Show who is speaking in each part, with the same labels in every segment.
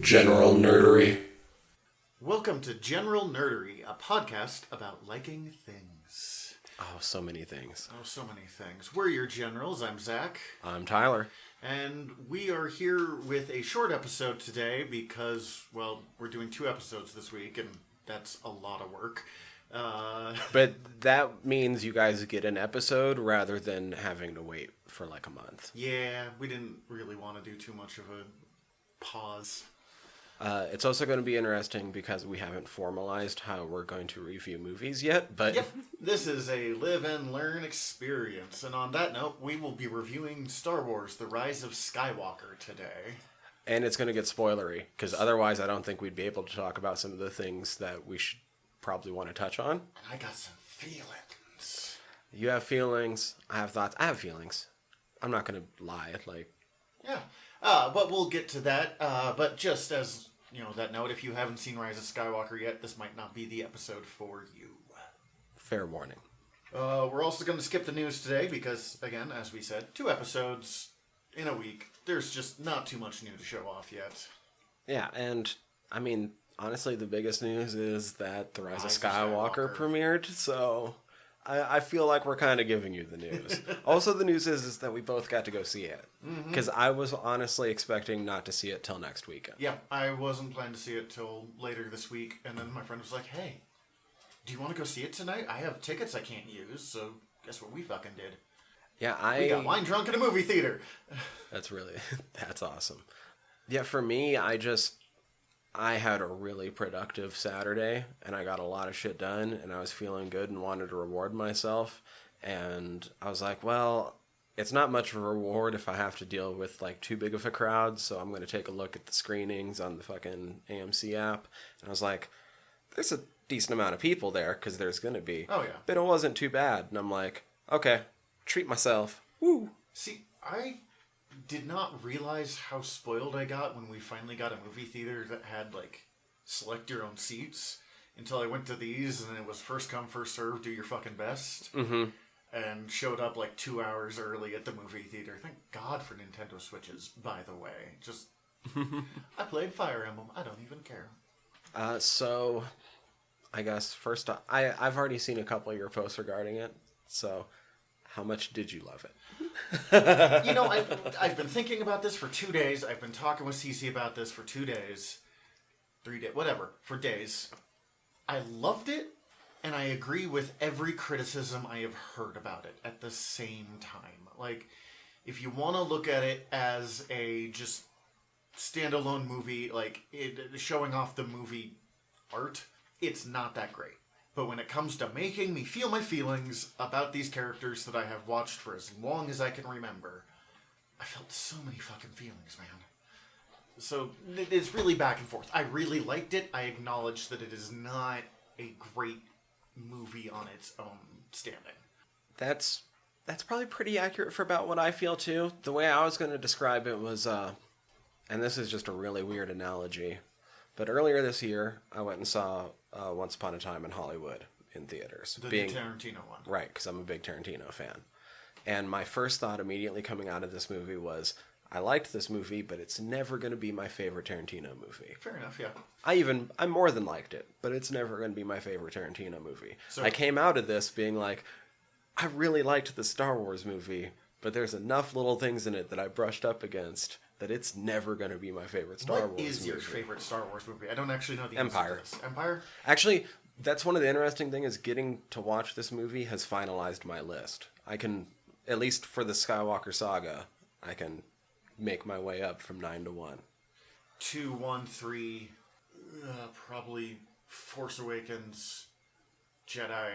Speaker 1: General Nerdery.
Speaker 2: Welcome to General Nerdery, a podcast about liking things.
Speaker 1: Oh, so many things.
Speaker 2: We're your generals. I'm Zach.
Speaker 1: I'm Tyler.
Speaker 2: And we are here with a short episode today because, well, we're doing 2 episodes this week, and that's a lot of work.
Speaker 1: But that means you guys get an episode rather than having to wait for like a month.
Speaker 2: Yeah, we didn't really want to do too much of a pause.
Speaker 1: It's also going to be interesting because we haven't formalized how we're going to review movies yet, but...
Speaker 2: Yep, this is a live and learn experience. And on that note, we will be reviewing Star Wars, The Rise of Skywalker today.
Speaker 1: And it's going to get spoilery, because otherwise I don't think we'd be able to talk about some of the things that we should probably want to touch on.
Speaker 2: I got some feelings.
Speaker 1: You have feelings, I have thoughts, I have feelings. I'm not going to lie, like...
Speaker 2: Yeah. But we'll get to that. But just as, that note, if you haven't seen Rise of Skywalker yet, this might not be the episode for you.
Speaker 1: Fair warning.
Speaker 2: We're also going to skip the news today because, again, as we said, 2 episodes in a week. There's just not too much new to show off yet.
Speaker 1: Yeah, and, I mean, honestly, the biggest news is that The Rise of Skywalker premiered, so... I feel like we're kind of giving you the news. Also, the news is that we both got to go see it. Because I was honestly expecting not to see it till next weekend.
Speaker 2: Yeah, I wasn't planning to see it till later this week. And then my friend was like, hey, do you want to go see it tonight? I have tickets I can't use, so guess what we fucking did?
Speaker 1: Yeah,
Speaker 2: we got wine drunk in a movie theater.
Speaker 1: That's awesome. Yeah, for me, I had a really productive Saturday, and I got a lot of shit done, and I was feeling good and wanted to reward myself. And I was like, well, it's not much of a reward if I have to deal with, like, too big of a crowd, so I'm going to take a look at the screenings on the fucking AMC app. And I was like, there's a decent amount of people there, because there's going to be.
Speaker 2: Oh, yeah.
Speaker 1: But it wasn't too bad. And I'm like, okay, treat myself. Woo!
Speaker 2: See, I did not realize how spoiled I got when we finally got a movie theater that had, like, select your own seats until I went to these and it was first come, first serve, do your fucking best.
Speaker 1: Mm-hmm.
Speaker 2: And showed up, like, 2 hours early at the movie theater. Thank God for Nintendo Switches, by the way. Just, I played Fire Emblem. I don't even care.
Speaker 1: So, I guess, first off, I've already seen a couple of your posts regarding it, so... How much did you love it?
Speaker 2: I've been thinking about this for 2 days. I've been talking with Cece about this for 2 days. 3 days. Whatever. For days. I loved it, and I agree with every criticism I have heard about it at the same time. Like, if you want to look at it as a just standalone movie, like, showing off the movie art, it's not that great. But when it comes to making me feel my feelings about these characters that I have watched for as long as I can remember, I felt so many fucking feelings, man. So it's really back and forth. I really liked it. I acknowledge that it is not a great movie on its own standing.
Speaker 1: That's probably pretty accurate for about what I feel too. The way I was going to describe it was, and this is just a really weird analogy, but earlier this year I went and saw Once Upon a Time in Hollywood in theaters.
Speaker 2: The Tarantino one.
Speaker 1: Right, because I'm a big Tarantino fan. And my first thought immediately coming out of this movie was, I liked this movie, but it's never going to be my favorite Tarantino movie.
Speaker 2: Fair enough, yeah.
Speaker 1: I more than liked it, but it's never going to be my favorite Tarantino movie.
Speaker 2: So,
Speaker 1: I came out of this being like, I really liked the Star Wars movie, but there's enough little things in it that I brushed up against that it's never going to be my favorite Star Wars movie.
Speaker 2: What is your favorite Star Wars movie? I don't actually know the
Speaker 1: Empire.
Speaker 2: answer to this. Empire?
Speaker 1: Actually, that's one of the interesting things is getting to watch this movie has finalized my list. I can, at least for the Skywalker saga, I can make my way up from 9 to 1.
Speaker 2: 2, 1, 3, probably Force Awakens, Jedi,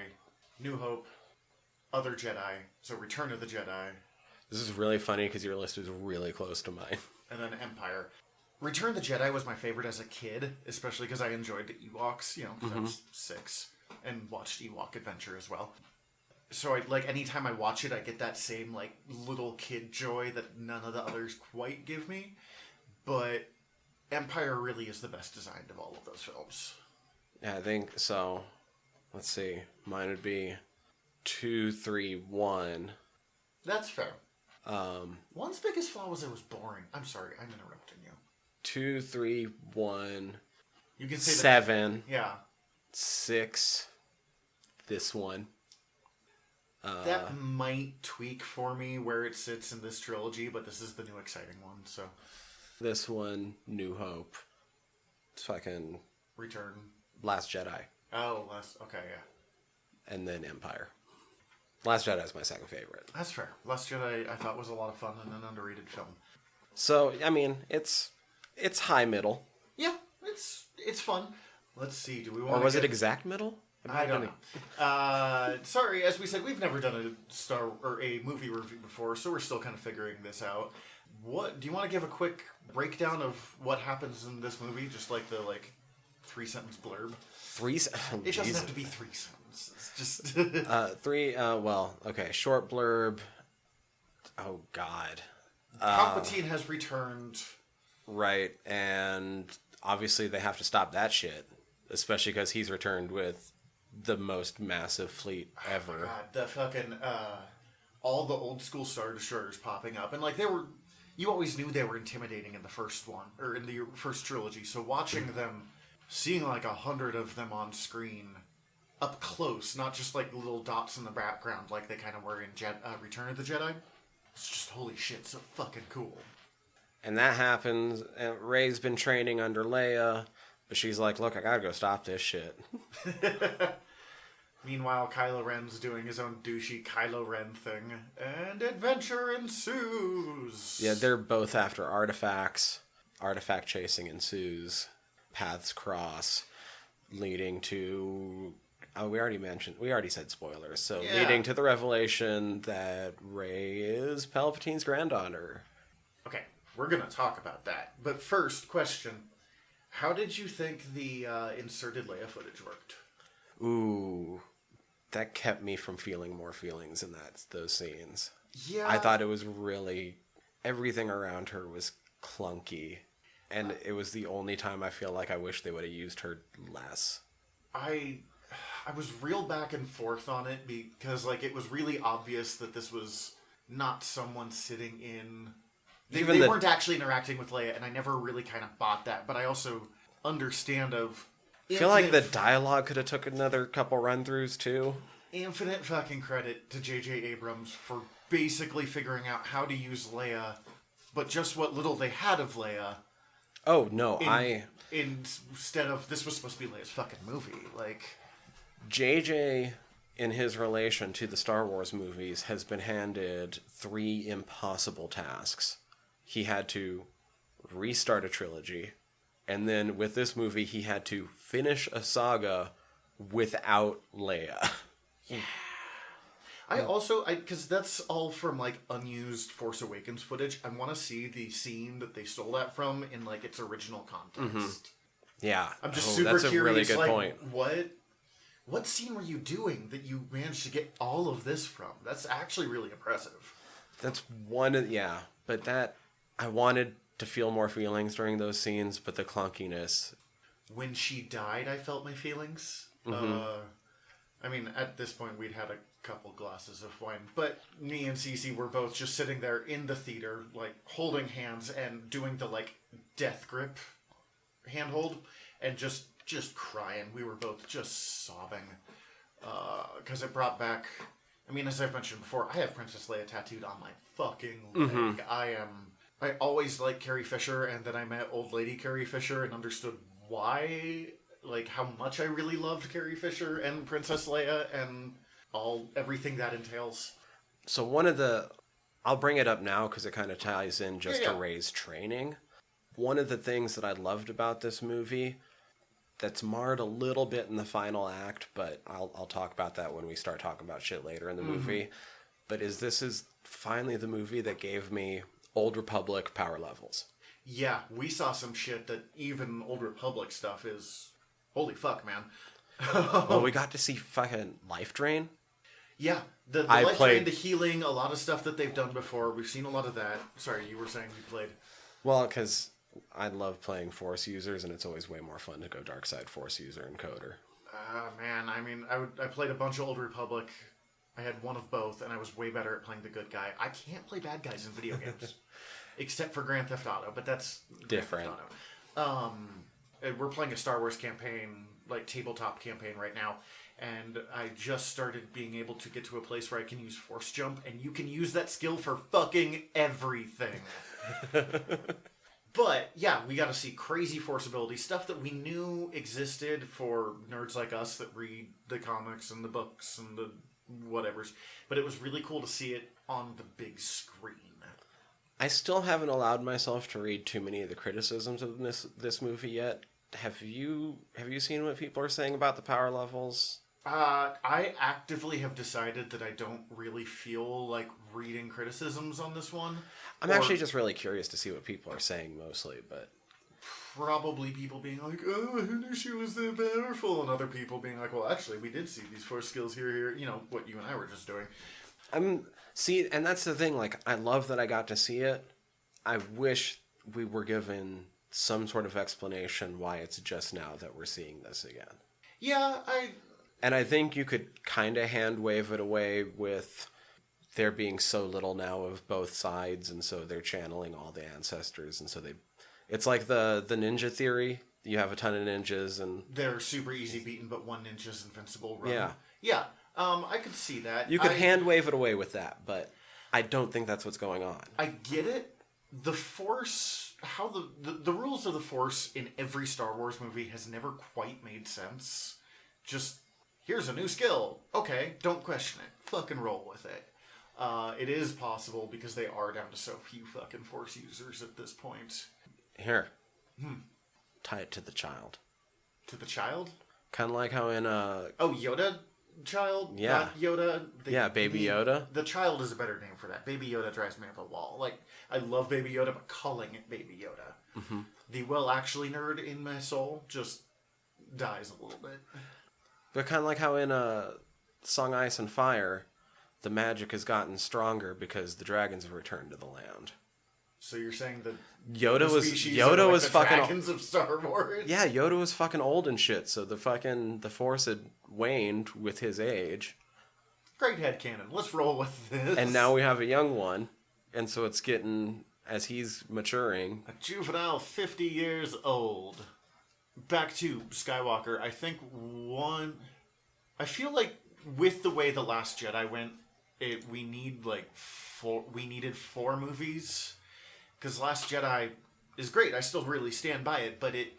Speaker 2: New Hope, Other Jedi, so Return of the Jedi.
Speaker 1: This is really funny because your list is really close to mine.
Speaker 2: And then Empire. Return of the Jedi was my favorite as a kid, especially because I enjoyed the Ewoks, because I was 6, and watched Ewok Adventure as well. So, anytime I watch it, I get that same, little kid joy that none of the others quite give me. But Empire really is the best designed of all of those films.
Speaker 1: Yeah, I think so. Let's see. Mine would be 2, 3, 1.
Speaker 2: That's fair. One's biggest flaw was it was boring. I'm sorry, I'm interrupting you.
Speaker 1: 2, 3, 1,
Speaker 2: You can say
Speaker 1: 7,
Speaker 2: that. Yeah.
Speaker 1: 6, this one.
Speaker 2: That might tweak for me where it sits in this trilogy, but this is the new exciting one, so.
Speaker 1: This one, New Hope. It's fucking
Speaker 2: Return.
Speaker 1: Last Jedi.
Speaker 2: Oh, okay, yeah.
Speaker 1: And then Empire. Last Jedi is my second favorite.
Speaker 2: That's fair. Last Jedi I thought was a lot of fun and an underrated film.
Speaker 1: So, I mean, it's high middle.
Speaker 2: Yeah, it's fun. Let's see, do we want
Speaker 1: Or was it exact middle?
Speaker 2: I don't know. Sorry, as we said, we've never done a movie review before, so we're still kind of figuring this out. What do you want to give a quick breakdown of what happens in this movie? Just like the 3-sentence blurb. It doesn't have to be 3 sentences. Just
Speaker 1: 3. Well, okay. Short blurb. Oh God.
Speaker 2: Palpatine has returned.
Speaker 1: Right, and obviously they have to stop that shit, especially because he's returned with the most massive fleet ever.
Speaker 2: Oh God, the fucking all the old school Star Destroyers popping up, and you always knew they were intimidating in the first one or in the first trilogy. So watching them, seeing 100 of them on screen, up close, not just little dots in the background like they kind of were in Return of the Jedi. It's just holy shit, so fucking cool.
Speaker 1: And that happens. And Rey's been training under Leia, but she's like, "Look, I gotta go stop this shit."
Speaker 2: Meanwhile, Kylo Ren's doing his own douchey Kylo Ren thing, and adventure ensues.
Speaker 1: Yeah, they're both after artifacts. Artifact chasing ensues. Paths cross, leading to... Oh, we already said spoilers. So
Speaker 2: Yeah.
Speaker 1: Leading to the revelation that Rey is Palpatine's granddaughter.
Speaker 2: Okay, we're going to talk about that. But first, question. How did you think the inserted Leia footage worked?
Speaker 1: Ooh, that kept me from feeling more feelings in those scenes.
Speaker 2: Yeah.
Speaker 1: I thought it was really... Everything around her was clunky. And it was the only time I feel like I wish they would have used her less.
Speaker 2: I was real back and forth on it because it was really obvious that this was not someone sitting in... They weren't actually interacting with Leia, and I never really kind of bought that. But I also understand
Speaker 1: I feel like the dialogue could have took another couple run-throughs, too.
Speaker 2: Infinite fucking credit to J.J. Abrams for basically figuring out how to use Leia, but just what little they had of Leia.
Speaker 1: Oh, no,
Speaker 2: Instead of, this was supposed to be Leia's fucking movie.
Speaker 1: JJ, in his relation to the Star Wars movies, has been handed 3 impossible tasks. He had to restart a trilogy, and then with this movie, he had to finish a saga without Leia.
Speaker 2: Yeah. Because that's all from unused Force Awakens footage. I want to see the scene that they stole that from in its original context.
Speaker 1: Mm-hmm. Yeah.
Speaker 2: I'm just super
Speaker 1: that's
Speaker 2: curious.
Speaker 1: A really good point.
Speaker 2: What scene were you doing that you managed to get all of this from? That's actually really impressive.
Speaker 1: That's but I wanted to feel more feelings during those scenes, but the clunkiness.
Speaker 2: When she died, I felt my feelings.
Speaker 1: Mm-hmm.
Speaker 2: At this point, we'd had a couple glasses of wine, but me and Cece were both just sitting there in the theater, holding hands and doing the death grip handhold, and just crying. We were both just sobbing because it brought back. As I've mentioned before, I have Princess Leia tattooed on my fucking leg.
Speaker 1: Mm-hmm.
Speaker 2: I always liked Carrie Fisher, and then I met old lady Carrie Fisher and understood why, how much I really loved Carrie Fisher and Princess Leia and everything that entails.
Speaker 1: So I'll bring it up now because it kind of ties in to Rey's training. One of the things that I loved about this movie that's marred a little bit in the final act, but I'll talk about that when we start talking about shit later in the movie, but this is finally the movie that gave me Old Republic power levels.
Speaker 2: Yeah, we saw some shit that even Old Republic stuff is... Holy fuck, man.
Speaker 1: Well, we got to see fucking Life Drain.
Speaker 2: Yeah, the Life Drain, the healing, a lot of stuff that they've done before. We've seen a lot of that. Sorry, you were saying you played.
Speaker 1: Well, because I love playing Force users, and it's always way more fun to go Dark Side Force user and Coder.
Speaker 2: Man, I played a bunch of Old Republic. I had one of both, and I was way better at playing the good guy. I can't play bad guys in video games. Except for Grand Theft Auto, but that's
Speaker 1: different.
Speaker 2: We're playing a Star Wars campaign, like tabletop campaign right now, and I just started being able to get to a place where I can use Force Jump, and you can use that skill for fucking everything. But, yeah, we got to see crazy Force ability, stuff that we knew existed for nerds like us that read the comics and the books and the whatevers. But it was really cool to see it on the big screen.
Speaker 1: I still haven't allowed myself to read too many of the criticisms of this movie yet. Have you seen what people are saying about the power levels?
Speaker 2: I actively have decided that I don't really feel like reading criticisms on this one.
Speaker 1: I'm actually just really curious to see what people are saying mostly, but...
Speaker 2: Probably people being like, oh, who knew she was that powerful? And other people being like, well, actually, we did see these Force skills here. You know, what you and I were just doing.
Speaker 1: See, and that's the thing, like, I love that I got to see it. I wish we were given some sort of explanation why it's just now that we're seeing this again.
Speaker 2: Yeah,
Speaker 1: And I think you could kind of hand wave it away with there being so little now of both sides, and so they're channeling all the ancestors, and so it's like the ninja theory. You have a ton of ninjas, and
Speaker 2: they're super easy beaten, but one ninja's invincible. Run.
Speaker 1: Yeah.
Speaker 2: Yeah, I could see that.
Speaker 1: You could hand wave it away with that, but I don't think that's what's going on.
Speaker 2: I get it. The Force, how the rules of the Force in every Star Wars movie has never quite made sense. Just, here's a new skill. Okay, don't question it. Fucking roll with it. It is possible because they are down to so few fucking Force users at this point.
Speaker 1: Here. Tie it to the child.
Speaker 2: To the child?
Speaker 1: Kind of like how in...
Speaker 2: Oh, Yoda child?
Speaker 1: Yeah.
Speaker 2: Not Yoda?
Speaker 1: Baby Yoda.
Speaker 2: The child is a better name for that. Baby Yoda drives me up a wall. Like, I love Baby Yoda, but calling it Baby Yoda. Mm-hmm. The well-actually nerd in my soul just dies a little bit.
Speaker 1: But kind of like how in Song Ice and Fire, the magic has gotten stronger because the dragons have returned to the land.
Speaker 2: So you're saying that
Speaker 1: Yoda was fucking
Speaker 2: dragons of Star Wars?
Speaker 1: Yeah, Yoda was fucking old and shit, so the Force had waned with his age.
Speaker 2: Great headcanon. Let's roll with this.
Speaker 1: And now we have a young one, and so it's getting, as he's maturing...
Speaker 2: A juvenile 50 years old. Back to Skywalker, I think I feel like with the way The Last Jedi went, we needed 4 movies. Because Last Jedi is great. I still really stand by it, but it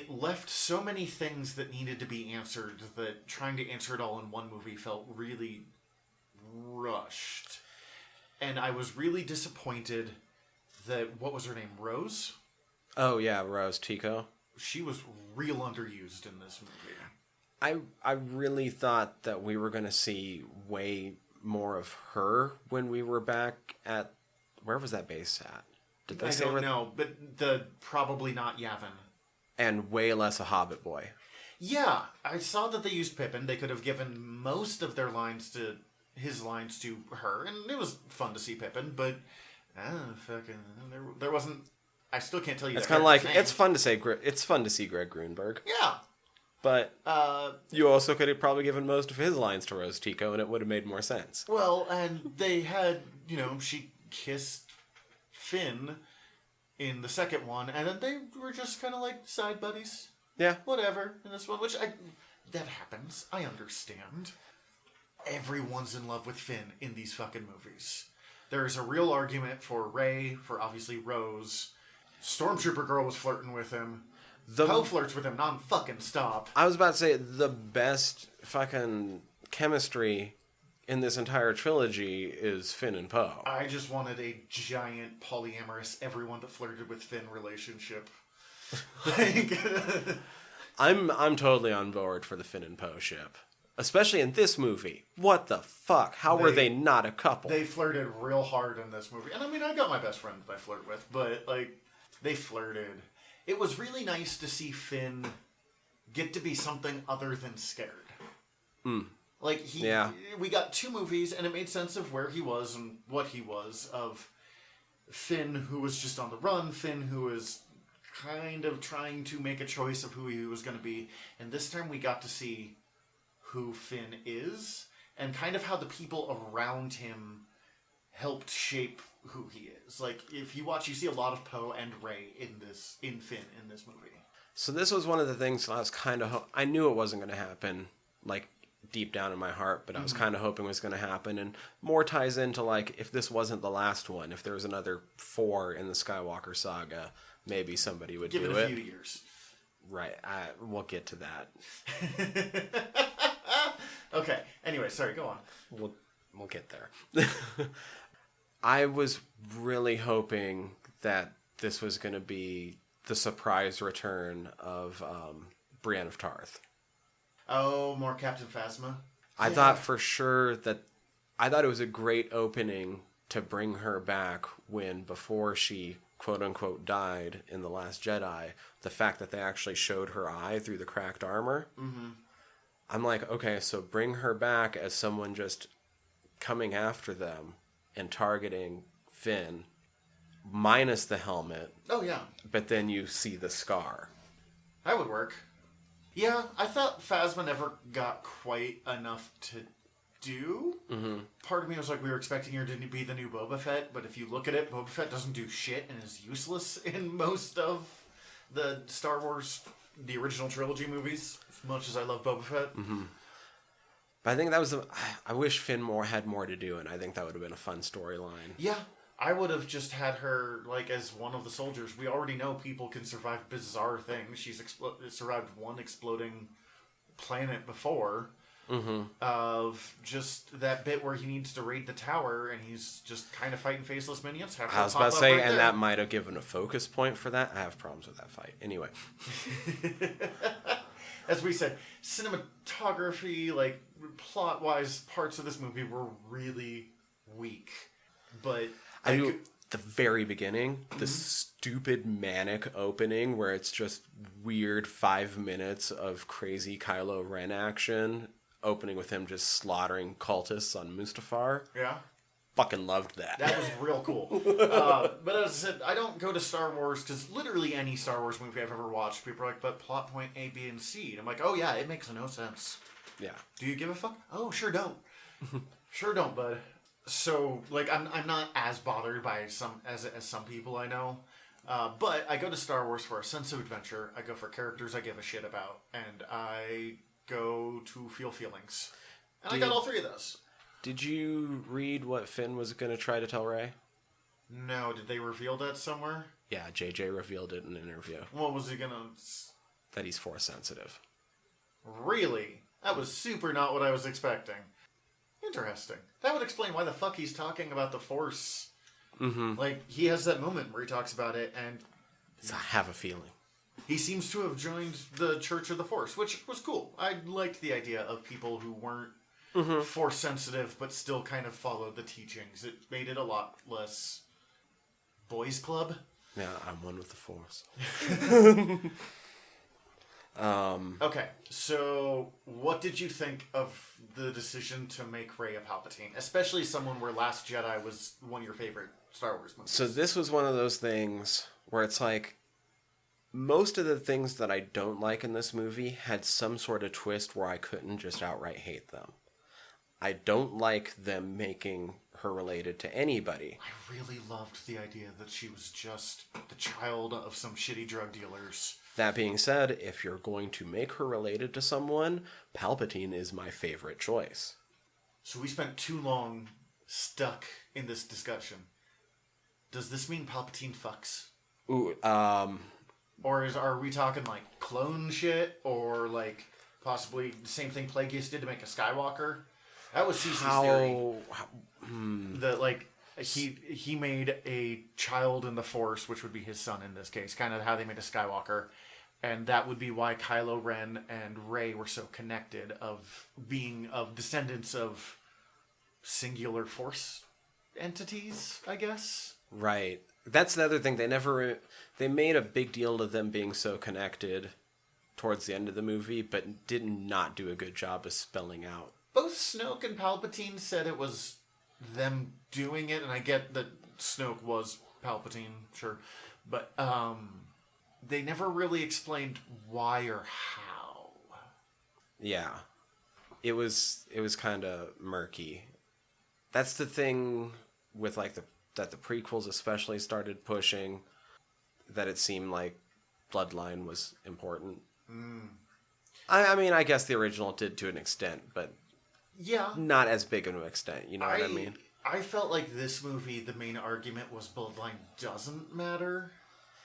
Speaker 2: left so many things that needed to be answered that trying to answer it all in one movie felt really rushed. And I was really disappointed that, what was her name, Rose?
Speaker 1: Oh yeah, Rose Tico.
Speaker 2: She was real underused in this movie.
Speaker 1: I really thought that we were going to see way more of her when we were back at... Where was that base at?
Speaker 2: Did they say? I don't know, but probably not Yavin.
Speaker 1: And way less a Hobbit boy.
Speaker 2: Yeah, I saw that they used Pippin. They could have given most of his lines to her, and it was fun to see Pippin. But there wasn't. I still can't tell you.
Speaker 1: It's kind of like name. It's fun to see Greg Grunberg.
Speaker 2: Yeah,
Speaker 1: but you also could have probably given most of his lines to Rose Tico, and it would have made more sense.
Speaker 2: Well, and they had, she kissed Finn in the second one, and then they were just kind of like side buddies.
Speaker 1: Yeah.
Speaker 2: Whatever, in this one, that happens. I understand. Everyone's in love with Finn in these fucking movies. There is a real argument for Rey, for obviously Rose. Stormtrooper girl was flirting with him. Poe flirts with him non-fucking stop.
Speaker 1: I was about to say, the best fucking chemistry in this entire trilogy is Finn and Poe.
Speaker 2: I just wanted a giant polyamorous everyone that flirted with Finn relationship.
Speaker 1: I'm totally on board for the Finn and Poe ship. Especially in this movie. What the fuck? How were they not a couple?
Speaker 2: They flirted real hard in this movie. And I mean, I got my best friend that I flirt with, but they flirted. It was really nice to see Finn get to be something other than scared. We got 2 movies, and it made sense of where he was and what he was, of Finn, who was just on the run, Finn, who was kind of trying to make a choice of who he was going to be, and this time we got to see who Finn is, and kind of how the people around him helped shape who he is. Like, if you watch, you see a lot of Poe and Rey in Finn in this movie.
Speaker 1: So this was one of the things I was kind of... I knew it wasn't going to happen, like, deep down in my heart, but I was kind of hoping it was going to happen. And more ties into, like, if this wasn't the last one, if there was another 4 in the Skywalker saga, maybe somebody would do it.
Speaker 2: Give it a few years.
Speaker 1: Right. We'll get to that.
Speaker 2: Okay. Anyway, sorry, go on.
Speaker 1: We'll get there. I was really hoping that this was going to be the surprise return of Brienne of Tarth.
Speaker 2: Oh, more Captain Phasma?
Speaker 1: I thought for sure that... I thought it was a great opening to bring her back when, before she, quote-unquote, died in The Last Jedi, the fact that they actually showed her eye through the cracked armor. Mm-hmm. I'm like, okay, so bring her back as someone just coming after them and targeting Finn, minus the helmet.
Speaker 2: Oh, yeah.
Speaker 1: But then you see the scar.
Speaker 2: That would work. Yeah, I thought Phasma never got quite enough to do. Mm-hmm. Part of me was like, we were expecting her to be the new Boba Fett, but if you look at it, Boba Fett doesn't do shit and is useless in most of the Star Wars, the original trilogy movies, as much as I love Boba Fett.
Speaker 1: Mm-hmm. But I think that was I wish Finn had more to do, and I think that would have been a fun storyline.
Speaker 2: Yeah, I would have just had her, like, as one of the soldiers. We already know people can survive bizarre things. She's survived one exploding planet before. Mm-hmm. Of just that bit where he needs to raid the tower, and he's just kind of fighting faceless minions.
Speaker 1: I was about to say, and that might have given a focus point for that. I have problems with that fight. Anyway.
Speaker 2: As we said, cinematography, like, plot-wise, parts of this movie were really weak. But
Speaker 1: the very beginning, the stupid manic opening where it's just weird 5 minutes of crazy Kylo Ren action, opening with him just slaughtering cultists on Mustafar.
Speaker 2: Yeah.
Speaker 1: Fucking loved that.
Speaker 2: That was real cool. But as I said, I don't go to Star Wars because literally any Star Wars movie I've ever watched, people are like, but plot point A, B, and C. And I'm like, oh yeah, it makes no sense.
Speaker 1: Yeah.
Speaker 2: Do you give a fuck? Oh, sure don't. Sure don't, bud. So, like, I'm not as bothered by some people I know. But I go to Star Wars for a sense of adventure. I go for characters I give a shit about. And I go to feel feelings. And I got all 3 of those.
Speaker 1: Did you read what Finn was going to try to tell Rey?
Speaker 2: No, did they reveal that somewhere?
Speaker 1: Yeah, JJ revealed it in an interview.
Speaker 2: What was he going to...
Speaker 1: That he's Force sensitive.
Speaker 2: Really? That was super not what I was expecting. Interesting. That would explain why the fuck he's talking about the Force. Mm-hmm. Like, he has that moment where he talks about it, and...
Speaker 1: I have a feeling.
Speaker 2: He seems to have joined the Church of the Force, which was cool. I liked the idea of people who weren't Force sensitive, but still kind of followed the teachings. It made it a lot less boys club.
Speaker 1: Yeah, I'm one with the Force.
Speaker 2: Okay, so what did you think of the decision to make Rey a Palpatine? Especially someone where Last Jedi was one of your favorite Star Wars movies.
Speaker 1: So this was one of those things where it's like, most of the things that I don't like in this movie had some sort of twist where I couldn't just outright hate them. I don't like them making her related to anybody.
Speaker 2: I really loved the idea that she was just the child of some shitty drug dealers.
Speaker 1: That being said, if you're going to make her related to someone, Palpatine is my favorite choice.
Speaker 2: So we spent too long stuck in this discussion. Does this mean Palpatine fucks?
Speaker 1: Ooh,
Speaker 2: Or are we talking like clone shit, or like possibly the same thing Plagueis did to make a Skywalker? That was Cece's theory. That like he made a child in the Force, which would be his son in this case, kind of how they made a Skywalker, and that would be why Kylo Ren and Rey were so connected, of being of descendants of singular Force entities, I guess.
Speaker 1: Right. That's the other thing. They made a big deal of them being so connected towards the end of the movie, but did not do a good job of spelling out.
Speaker 2: Both Snoke and Palpatine said it was them doing it, and I get that Snoke was Palpatine, sure, but they never really explained why or how.
Speaker 1: Yeah. It was kind of murky. That's the thing with like that the prequels especially started pushing, that it seemed like bloodline was important. I mean, I guess the original did to an extent, but
Speaker 2: yeah,
Speaker 1: not as big of an extent. You know what I mean?
Speaker 2: I felt like this movie, the main argument was bloodline doesn't matter.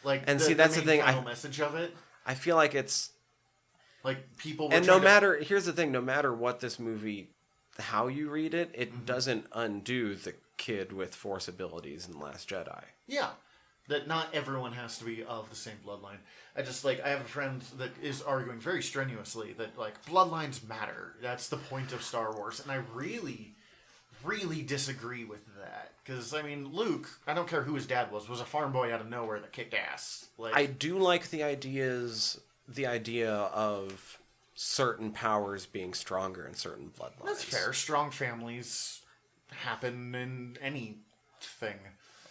Speaker 2: Like,
Speaker 1: and see, that's the thing.
Speaker 2: Final message of it.
Speaker 1: I feel like it's
Speaker 2: like people.
Speaker 1: And no matter, here's the thing: no matter what this movie, how you read it, it doesn't undo the kid with Force abilities in Last Jedi.
Speaker 2: Yeah. That not everyone has to be of the same bloodline. I have a friend that is arguing very strenuously that, like, bloodlines matter. That's the point of Star Wars. And I really, really disagree with that. Because, I mean, Luke, I don't care who his dad was a farm boy out of nowhere that kicked ass. Like,
Speaker 1: I do like the idea of certain powers being stronger in certain bloodlines.
Speaker 2: That's fair. Strong families happen in anything.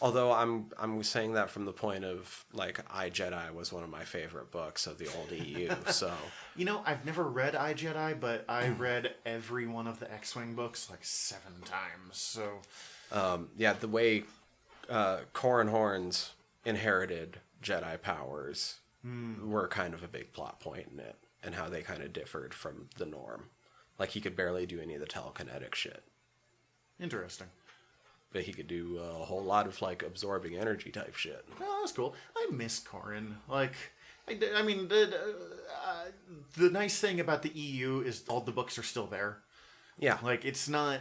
Speaker 1: Although I'm saying that from the point of, like, I, Jedi was one of my favorite books of the old EU, so...
Speaker 2: You know, I've never read I, Jedi, but I read every one of the X-Wing books like 7 times, so...
Speaker 1: yeah, the way Corran Horns inherited Jedi powers were kind of a big plot point in it, and how they kind of differed from the norm. Like, he could barely do any of the telekinetic shit.
Speaker 2: Interesting.
Speaker 1: But he could do a whole lot of, like, absorbing energy type shit.
Speaker 2: Oh, that's cool. I miss Corran. Like, I mean, the nice thing about the EU is all the books are still there.
Speaker 1: Yeah.
Speaker 2: Like, it's not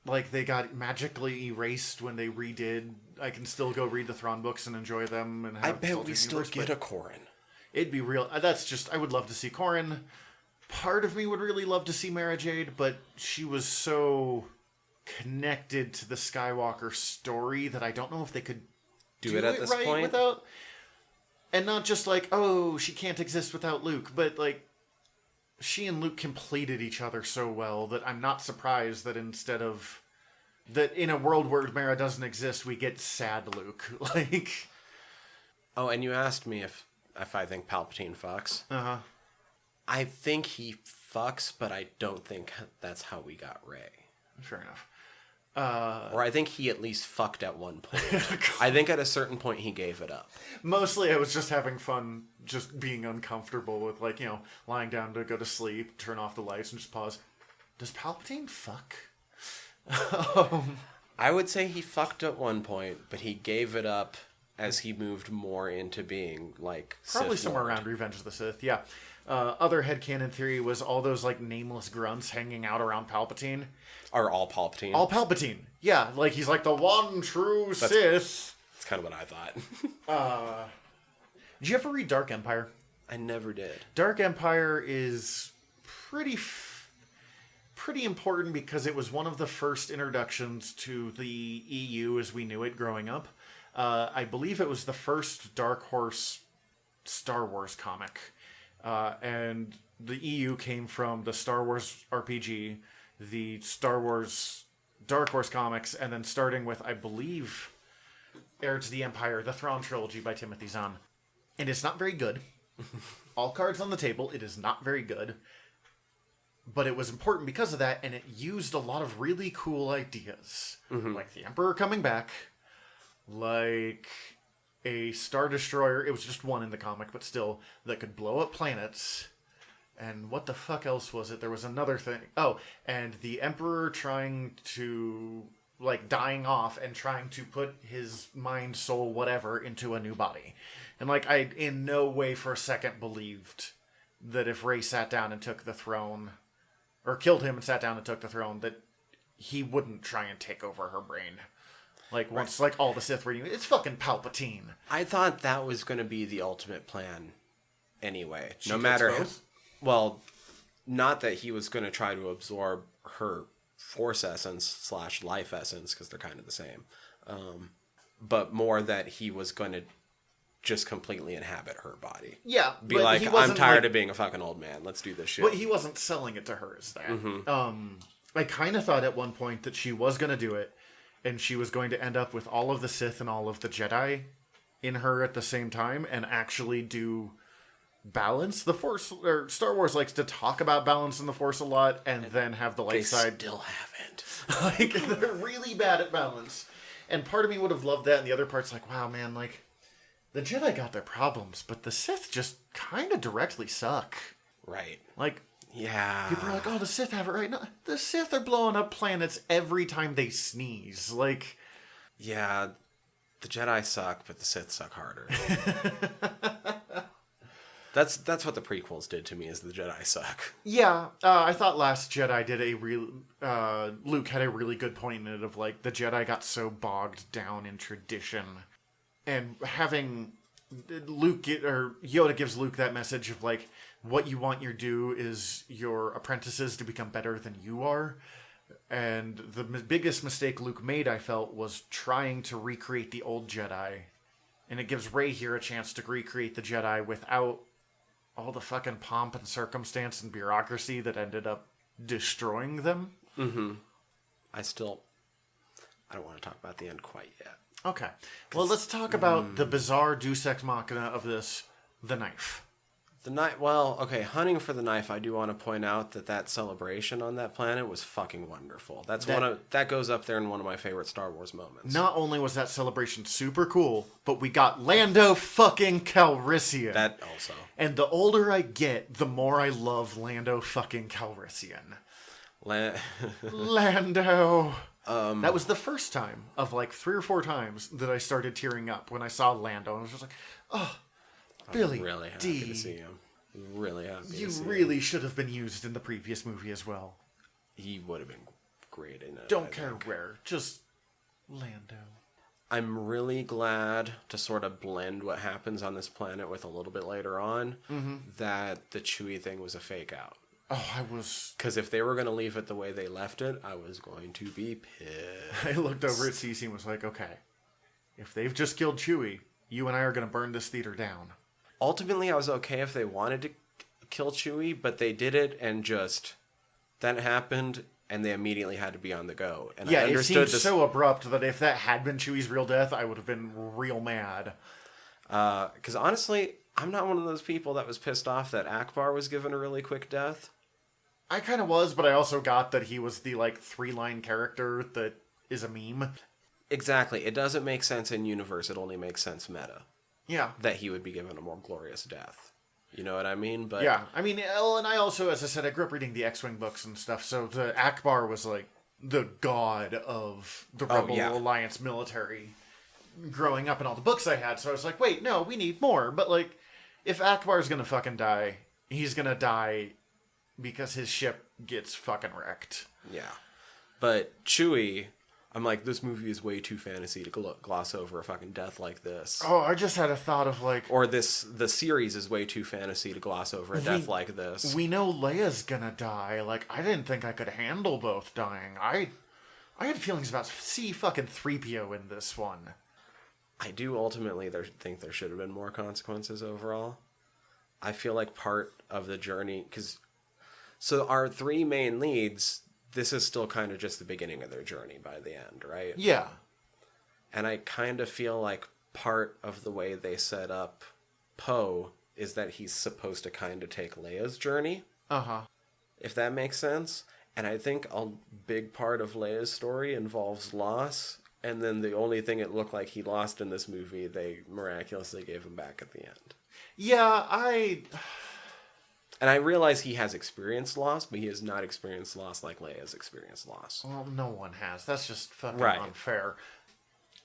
Speaker 2: like they got magically erased when they redid. I can still go read the Thrawn books and enjoy them. And
Speaker 1: I bet we still get a Corran.
Speaker 2: It'd be real. That's just, I would love to see Corran. Part of me would really love to see Mara Jade, but she was so connected to the Skywalker story that I don't know if they could do it at this right point without, and not just like, oh, she can't exist without Luke, but like she and Luke completed each other so well that I'm not surprised that instead of that in a world where Mara doesn't exist, we get sad Luke. Like,
Speaker 1: oh, and you asked me if I think Palpatine fucks. I think he fucks, but I don't think that's how we got Rey.
Speaker 2: Fair enough.
Speaker 1: Or I think he at least fucked at one point. I think at a certain point he gave it up.
Speaker 2: Mostly I was just having fun, just being uncomfortable with, like, you know, lying down to go to sleep, turn off the lights, and just pause. Does Palpatine fuck?
Speaker 1: I would say he fucked at one point, but he gave it up as he moved more into being, like,
Speaker 2: probably
Speaker 1: Sith
Speaker 2: somewhere
Speaker 1: Lord.
Speaker 2: around Revenge of the Sith, yeah. Other headcanon theory was all those, like, nameless grunts hanging out around Palpatine.
Speaker 1: Are all Palpatine?
Speaker 2: All Palpatine. Yeah, like, he's like the one true Sith.
Speaker 1: That's kind of what I thought.
Speaker 2: Did you ever read Dark Empire?
Speaker 1: I never did.
Speaker 2: Dark Empire is pretty important because it was one of the first introductions to the EU as we knew it growing up. I believe it was the first Dark Horse Star Wars comic. And the EU came from the Star Wars RPG, the Star Wars Dark Horse comics, and then starting with, I believe, Heir to the Empire, the Thrawn trilogy by Timothy Zahn. And it's not very good. All cards on the table, it is not very good. But it was important because of that, and it used a lot of really cool ideas. Like the Emperor coming back, like a Star Destroyer, it was just one in the comic, but still, that could blow up planets. And what the fuck else was it? There was another thing. Oh, and the Emperor trying to, like, dying off and trying to put his mind, soul, whatever, into a new body. And, like, I in no way for a second believed that if Rey sat down and took the throne, or killed him and sat down and took the throne, that he wouldn't try and take over her brain. Like, once, like, all the Sith were, it's fucking Palpatine.
Speaker 1: I thought that was going to be the ultimate plan anyway.
Speaker 2: She
Speaker 1: No matter...
Speaker 2: both?
Speaker 1: Well, not that he was going to try to absorb her Force essence / life essence, because they're kind of the same. But more that he was going to just completely inhabit her body.
Speaker 2: Yeah.
Speaker 1: Be like, I'm tired of being a fucking old man. Let's do this shit.
Speaker 2: But he wasn't selling it to her as that. I kind of thought at one point that she was going to do it, and she was going to end up with all of the Sith and all of the Jedi in her at the same time, and actually do balance. The Force, or Star Wars likes to talk about balance in the Force a lot, and then have the light side.
Speaker 1: Still haven't.
Speaker 2: Like, they're really bad at balance. And part of me would have loved that, and the other part's like, wow, man, like, the Jedi got their problems, but the Sith just kind of directly suck.
Speaker 1: Right.
Speaker 2: Like,
Speaker 1: yeah.
Speaker 2: people are like, oh, the Sith have it right now. The Sith are blowing up planets every time they sneeze. Like,
Speaker 1: yeah, the Jedi suck, but the Sith suck harder. That's what the prequels did to me, is the Jedi suck.
Speaker 2: Yeah, I thought Last Jedi did Luke had a really good point in it of, like, the Jedi got so bogged down in tradition. And having Yoda gives Luke that message of, like, what you want your do is your apprentices to become better than you are. And the biggest mistake Luke made, I felt, was trying to recreate the old Jedi. And it gives Rey here a chance to recreate the Jedi without all the fucking pomp and circumstance and bureaucracy that ended up destroying them.
Speaker 1: Mm-hmm. I don't want to talk about the end quite yet.
Speaker 2: Okay. Well, let's talk about the bizarre deus ex machina of this, the knife.
Speaker 1: The knife. Well, okay. Hunting for the knife. I do want to point out that celebration on that planet was fucking wonderful. That goes up there in one of my favorite Star Wars moments.
Speaker 2: Not only was that celebration super cool, but we got Lando fucking Calrissian.
Speaker 1: That also.
Speaker 2: And the older I get, the more I love Lando fucking Calrissian. Lando. That was the first time of like 3 or 4 times that I started tearing up when I saw Lando. I was just like, oh, Billy
Speaker 1: I'm really happy to see him. Really happy to see him.
Speaker 2: You really should have been used in the previous movie as well.
Speaker 1: He would have been great in it.
Speaker 2: Don't care where. Just Lando.
Speaker 1: I'm really glad to sort of blend what happens on this planet with a little bit later on, that the Chewie thing was a fake out.
Speaker 2: Oh, I was...
Speaker 1: Because if they were going to leave it the way they left it, I was going to be pissed.
Speaker 2: I looked over at Cece and was like, okay, if they've just killed Chewie, you and I are going to burn this theater down.
Speaker 1: Ultimately, I was okay if they wanted to kill Chewie, but they did it and just... That happened, and they immediately had to be on the go. And
Speaker 2: yeah,
Speaker 1: I understood
Speaker 2: it seemed so abrupt that if that had been Chewie's real death, I would have been real mad.
Speaker 1: Because honestly, I'm not one of those people that was pissed off that Akbar was given a really quick death.
Speaker 2: I kind of was, but I also got that he was the, like, 3-line character that is a meme.
Speaker 1: Exactly. It doesn't make sense in universe. It only makes sense meta.
Speaker 2: Yeah.
Speaker 1: That he would be given a more glorious death. You know what I mean? But
Speaker 2: yeah. I mean, and I also, as I said, I grew up reading the X-Wing books and stuff, so the Akbar was, like, the god of the Rebel Alliance military growing up in all the books I had. So I was like, wait, no, we need more. But, like, if Akbar's gonna fucking die, he's gonna die because his ship gets fucking wrecked.
Speaker 1: Yeah. But Chewie, I'm like, this movie is way too fantasy to gloss over a fucking death like this.
Speaker 2: Oh, I just had a thought of, like...
Speaker 1: Or the series is way too fantasy to gloss over a death like this.
Speaker 2: We know Leia's gonna die. Like, I didn't think I could handle both dying. I had feelings about fucking 3PO in this one.
Speaker 1: I do ultimately think there should have been more consequences overall. I feel like part of the journey... So our 3 main leads, this is still kind of just the beginning of their journey by the end, right?
Speaker 2: Yeah.
Speaker 1: And I kind of feel like part of the way they set up Poe is that he's supposed to kind of take Leia's journey.
Speaker 2: Uh-huh.
Speaker 1: If that makes sense. And I think a big part of Leia's story involves loss. And then the only thing it looked like he lost in this movie, they miraculously gave him back at the end.
Speaker 2: Yeah,
Speaker 1: And I realize he has experienced loss, but he has not experienced loss like Leia's experienced loss.
Speaker 2: Well, no one has. That's just fucking
Speaker 1: right.
Speaker 2: Unfair.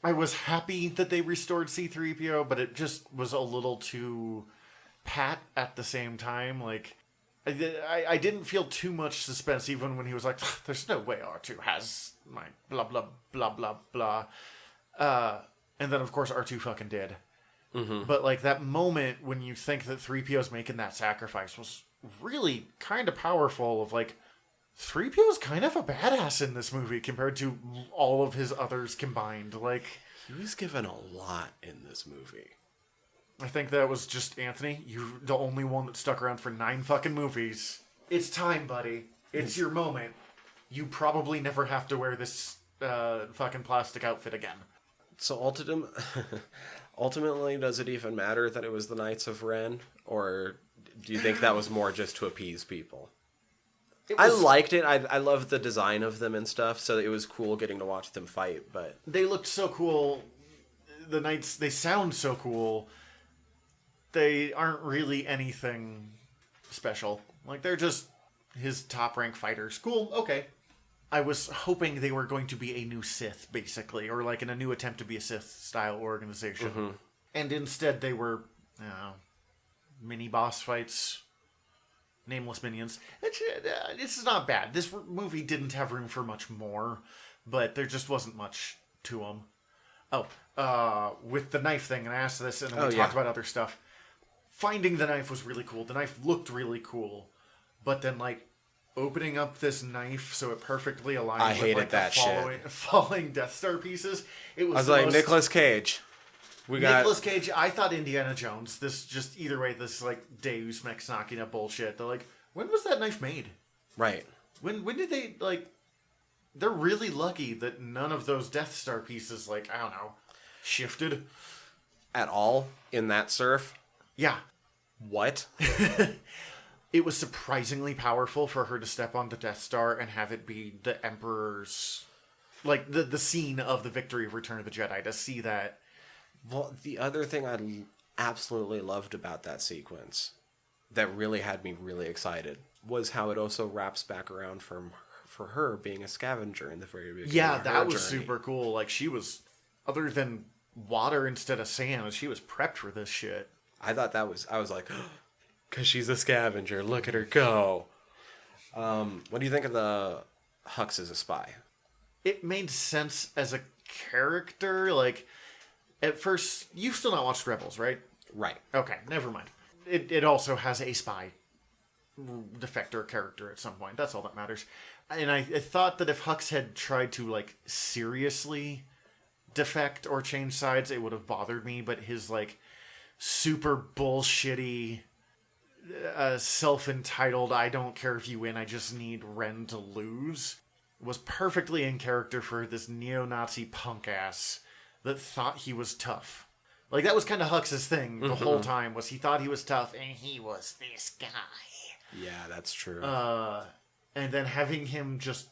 Speaker 2: I was happy that they restored C-3PO, but it just was a little too pat at the same time. Like, I didn't feel too much suspense even when he was like, there's no way R2 has my blah, blah, blah, blah, blah. And then, of course, R2 fucking did. Mm-hmm. But, like, that moment when you think that 3PO's making that sacrifice was really kind of powerful of, like, 3PO's kind of a badass in this movie compared to all of his others combined. Like,
Speaker 1: he was given a lot in this movie.
Speaker 2: I think that was just Anthony. You're the only one that stuck around for 9 fucking movies. It's time, buddy. It's your moment. You probably never have to wear this fucking plastic outfit again.
Speaker 1: So ultimately, does it even matter that it was the Knights of Ren? Or do you think that was more just to appease people? I liked it. I loved the design of them and stuff, so it was cool getting to watch them fight, but...
Speaker 2: They looked so cool. The knights, they sound so cool. They aren't really anything special. Like, they're just his top-rank fighters. Cool, okay. I was hoping they were going to be a new Sith, basically, or like in a new attempt to be a Sith-style organization. Mm-hmm. And instead they were, mini-boss fights, nameless minions. This is not bad. This movie didn't have room for much more, but there just wasn't much to them. Oh, with the knife thing, and I asked this, and then we talked about other stuff. Finding the knife was really cool. The knife looked really cool, but then, like, opening up this knife so it perfectly aligned with like the falling Death Star pieces. It was
Speaker 1: like, Nicolas Cage.
Speaker 2: Nicolas Cage. I thought Indiana Jones. This just either way. This like Deus Ex Machina bullshit. They're like, when was that knife made?
Speaker 1: Right.
Speaker 2: When did they like? They're really lucky that none of those Death Star pieces, like, I don't know, shifted
Speaker 1: at all in that surf.
Speaker 2: Yeah.
Speaker 1: What?
Speaker 2: It was surprisingly powerful for her to step on the Death Star and have it be the Emperor's... Like, the scene of the victory of Return of the Jedi, to see that.
Speaker 1: Well, the other thing I absolutely loved about that sequence that really had me really excited was how it also wraps back around for her being a scavenger in the very beginning.
Speaker 2: Yeah, that was super cool. Like, she was... Other than water instead of sand, she was prepped for this shit.
Speaker 1: I thought that was... I was like... Because she's a scavenger. Look at her go. What do you think of the Hux as a spy?
Speaker 2: It made sense as a character. Like, at first, you've still not watched Rebels, right?
Speaker 1: Right.
Speaker 2: Okay, never mind. It also has a spy defector character at some point. That's all that matters. And I thought that if Hux had tried to, like, seriously defect or change sides, it would have bothered me. But his, like, super bullshitty... self-entitled, I don't care if you win, I just need Ren to lose, was perfectly in character for this neo-Nazi punk ass that thought he was tough. Like, that was kind of Hux's thing the whole time, was he thought he was tough, and he was this guy.
Speaker 1: Yeah, that's true.
Speaker 2: And then having him just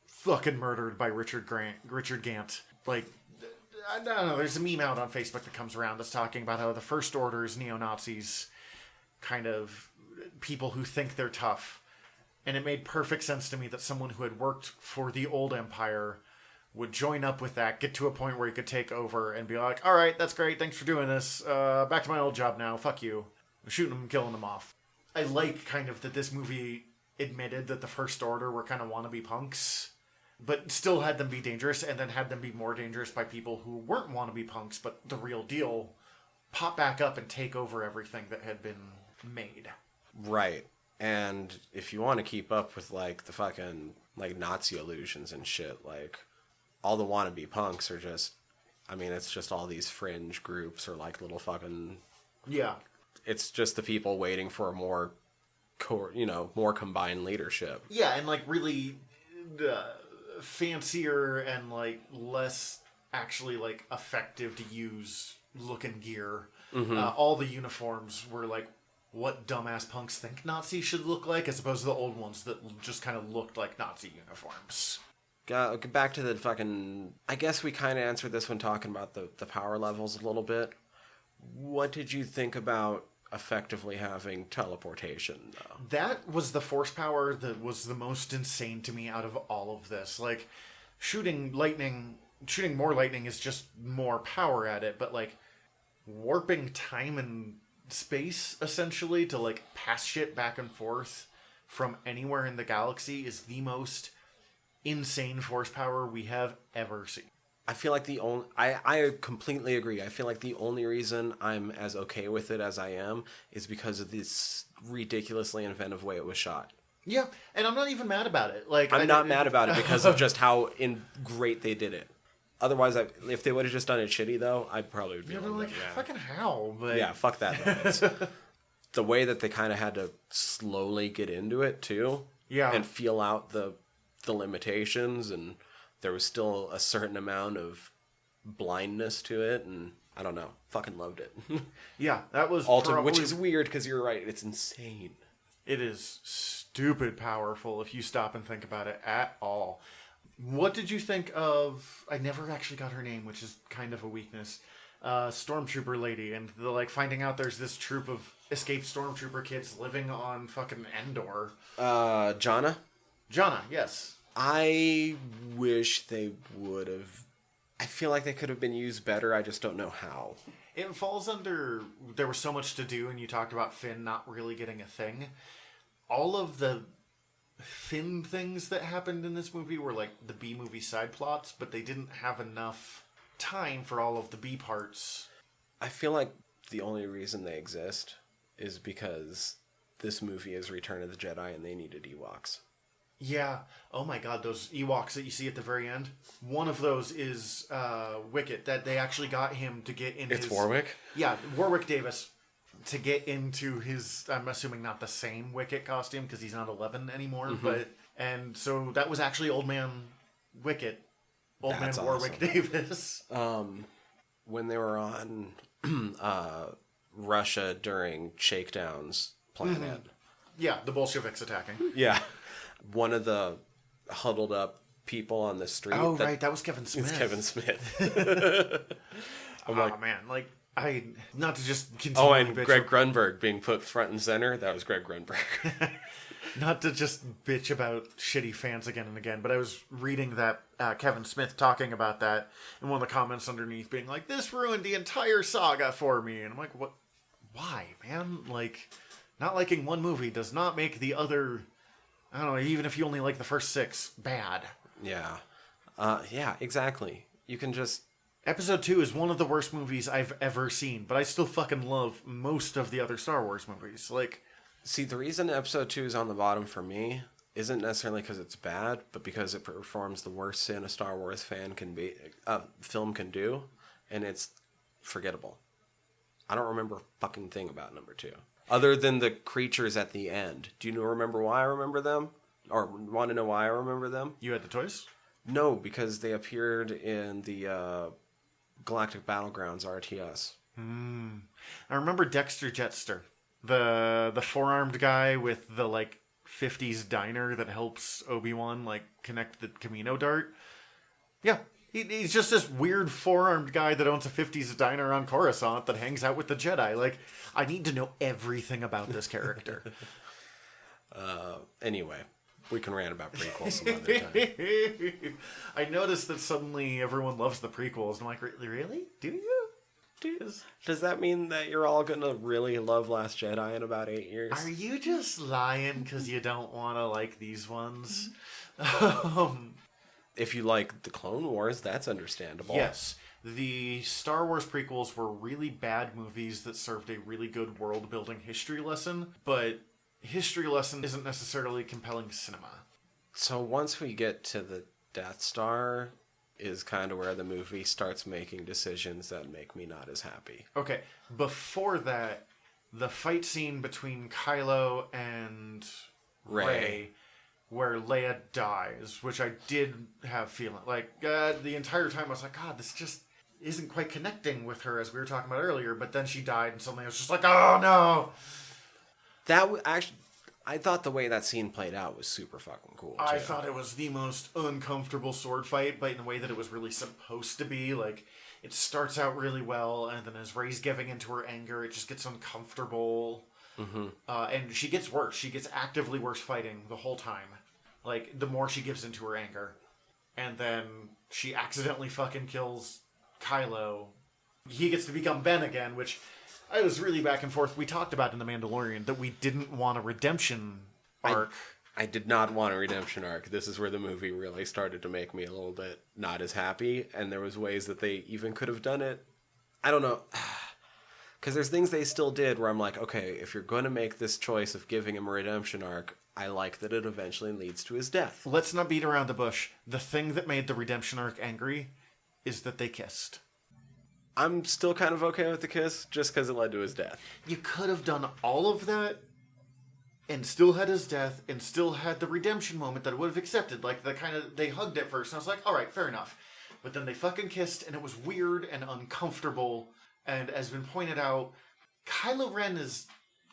Speaker 2: fucking murdered by Richard Gant. Like, I don't know, there's a meme out on Facebook that comes around that's talking about how the First Order's neo-Nazis kind of people who think they're tough. And it made perfect sense to me that someone who had worked for the old empire would join up with that, get to a point where he could take over and be like, all right, that's great, thanks for doing this, back to my old job now, fuck you. I'm shooting them, killing them off. I like kind of that this movie admitted that the First Order were kind of wannabe punks, but still had them be dangerous, and then had them be more dangerous by people who weren't wannabe punks, but the real deal, pop back up and take over everything that had been made.
Speaker 1: Right. And if you want to keep up with, like, the fucking, like, Nazi illusions and shit, like, all the wannabe punks are just, I mean, it's just all these fringe groups or, like, little fucking...
Speaker 2: Yeah.
Speaker 1: It's just the people waiting for a more, more combined leadership.
Speaker 2: Yeah, and, like, really fancier and, like, less actually, like, effective to use looking gear. Mm-hmm. All the uniforms were, like, what dumbass punks think Nazis should look like, as opposed to the old ones that just kind of looked like Nazi uniforms.
Speaker 1: Back to the fucking... I guess we kind of answered this when talking about the power levels a little bit. What did you think about effectively having teleportation, though?
Speaker 2: That was the force power that was the most insane to me out of all of this. Like, shooting more lightning is just more power at it, but, like, warping time and space, essentially, to, like, pass shit back and forth from anywhere in the galaxy is the most insane force power we have ever seen.
Speaker 1: I feel like I completely agree. I feel like the only reason I'm as okay with it as I am is because of this ridiculously inventive way it was shot.
Speaker 2: Yeah, and I'm not even mad about it. Like,
Speaker 1: I'm not mad about it because of just how great they did it. Otherwise, if they would have just done it shitty, though, I probably would be
Speaker 2: like, fucking how? But...
Speaker 1: Yeah, fuck that. The way that they kind of had to slowly get into it, too.
Speaker 2: Yeah.
Speaker 1: And feel out the limitations, and there was still a certain amount of blindness to it, and I don't know. Fucking loved it.
Speaker 2: Yeah, that was...
Speaker 1: Which is weird, because you're right. It's insane.
Speaker 2: It is stupid powerful if you stop and think about it at all. What did you think of... I never actually got her name, which is kind of a weakness. Stormtrooper lady, and the, finding out there's this troop of escaped Stormtrooper kids living on fucking Endor.
Speaker 1: Jonna?
Speaker 2: Jonna, yes.
Speaker 1: I wish they would have... I feel like they could have been used better, I just don't know how.
Speaker 2: It falls under... There was so much to do, and you talked about Finn not really getting a thing. All of the Finn things that happened in this movie were the B-movie side plots, but they didn't have enough time for all of the B parts.
Speaker 1: I feel like the only reason they exist is because this movie is Return of the Jedi and they needed Ewoks.
Speaker 2: Yeah. Oh my god, those Ewoks that you see at the very end. One of those is Wicket, that they actually got him to get in
Speaker 1: It's Warwick?
Speaker 2: Yeah, Warwick Davis. To get into his, I'm assuming not the same Wicket costume, because he's not 11 anymore, but... And so that was actually Old Man Wicket. Old
Speaker 1: That's
Speaker 2: Man Warwick
Speaker 1: awesome.
Speaker 2: Davis.
Speaker 1: When they were on Russia during Shakedown's planet.
Speaker 2: Yeah, the Bolsheviks attacking.
Speaker 1: Yeah. One of the huddled up people on the street.
Speaker 2: Oh, right, that was Kevin Smith.
Speaker 1: It's Kevin Smith.
Speaker 2: Man, not to just continue.
Speaker 1: Oh, and Greg Grunberg being put front and center. That was Greg Grunberg.
Speaker 2: Not to just bitch about shitty fans again and again, but I was reading that Kevin Smith talking about that in one of the comments underneath being like, this ruined the entire saga for me. And I'm like, what? Why, man? Not liking one movie does not make the other, I don't know, even if you only like the first 6, bad.
Speaker 1: Yeah. Yeah, exactly. You can just...
Speaker 2: Episode 2 is one of the worst movies I've ever seen, but I still fucking love most of the other Star Wars movies.
Speaker 1: See, the reason Episode 2 is on the bottom for me isn't necessarily because it's bad, but because it performs the worst sin a Star Wars film can do, and it's forgettable. I don't remember a fucking thing about number 2. Other than the creatures at the end. Do you remember why I remember them? Or want to know why I remember them?
Speaker 2: You had the toys?
Speaker 1: No, because they appeared in the Galactic Battlegrounds RTS.
Speaker 2: I remember Dexter Jetster. The four-armed guy with the 50s diner that helps Obi-Wan connect the Camino dart. Yeah, he's just this weird four-armed guy that owns a 50s diner on Coruscant that hangs out with the Jedi. I need to know everything about this character.
Speaker 1: Anyway, we can rant about prequels some other time.
Speaker 2: I noticed that suddenly everyone loves the prequels. I'm like, really? Do you?
Speaker 1: Does that mean that you're all going to really love Last Jedi in about 8 years?
Speaker 2: Are you just lying because you don't want to like these ones?
Speaker 1: If you like the Clone Wars, that's understandable.
Speaker 2: Yes. The Star Wars prequels were really bad movies that served a really good world-building history lesson, but history lesson isn't necessarily compelling cinema.
Speaker 1: So once we get to the Death Star is kind of where the movie starts making decisions that make me not as happy.
Speaker 2: Okay, before that, the fight scene between Kylo and Rey, where Leia dies, which I did have feeling. The entire time I was like, God, this just isn't quite connecting with her as we were talking about earlier, but then she died and suddenly I was just like, oh no!
Speaker 1: I thought the way that scene played out was super fucking cool, too.
Speaker 2: I thought it was the most uncomfortable sword fight, but in the way that it was really supposed to be. It starts out really well, and then as Rey's giving into her anger, it just gets uncomfortable. Mm-hmm. And she gets worse. She gets actively worse fighting the whole time. The more she gives into her anger. And then she accidentally fucking kills Kylo. He gets to become Ben again, which... I was really back and forth. We talked about in The Mandalorian that we didn't want a redemption arc.
Speaker 1: I did not want a redemption arc. This is where the movie really started to make me a little bit not as happy, and there was ways that they even could have done it. I don't know. Because there's things they still did where I'm like, okay, if you're going to make this choice of giving him a redemption arc, I like that it eventually leads to his death.
Speaker 2: Let's not beat around the bush. The thing that made the redemption arc angry is that they kissed.
Speaker 1: I'm still kind of okay with the kiss, just because it led to his death.
Speaker 2: You could have done all of that, and still had his death, and still had the redemption moment that I would have accepted. They hugged at first, and I was like, alright, fair enough. But then they fucking kissed, and it was weird and uncomfortable, and as been pointed out, Kylo Ren is,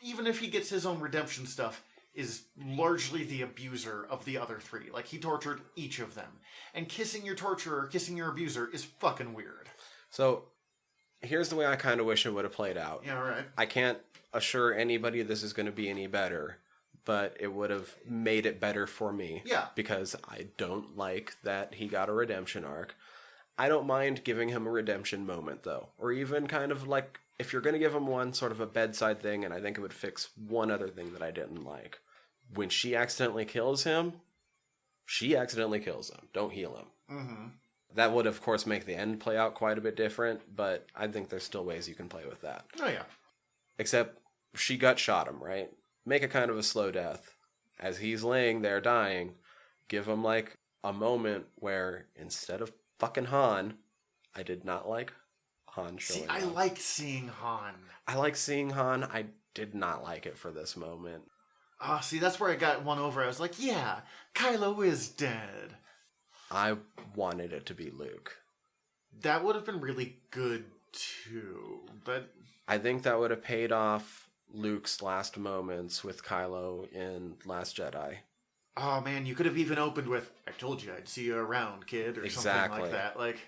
Speaker 2: even if he gets his own redemption stuff, is largely the abuser of the other three. Like, he tortured each of them. And kissing your torturer, kissing your abuser is fucking weird.
Speaker 1: So, here's the way I kind of wish it would have played out.
Speaker 2: Yeah, right.
Speaker 1: I can't assure anybody this is going to be any better, but it would have made it better for me.
Speaker 2: Yeah.
Speaker 1: Because I don't like that he got a redemption arc. I don't mind giving him a redemption moment, though. Or even kind of like, if you're going to give him one, sort of a bedside thing, and I think it would fix one other thing that I didn't like. When she accidentally kills him, she accidentally kills him. Don't heal him.
Speaker 2: Mm-hmm.
Speaker 1: That would, of course, make the end play out quite a bit different, but I think there's still ways you can play with that.
Speaker 2: Oh, yeah.
Speaker 1: Except, she gut shot him, right? Make it kind of a slow death. As he's laying there dying, give him, like, a moment where, instead of fucking Han, I did not like Han showing up.
Speaker 2: I like seeing Han.
Speaker 1: I like seeing Han. I did not like it for this moment.
Speaker 2: Oh, see, that's where I got one over. I was like, yeah, Kylo is dead.
Speaker 1: I wanted it to be Luke.
Speaker 2: That would have been really good, too. But
Speaker 1: I think that would have paid off Luke's last moments with Kylo in Last Jedi.
Speaker 2: Oh, man, you could have even opened with, I told you I'd see you around, kid, or something like that. Like,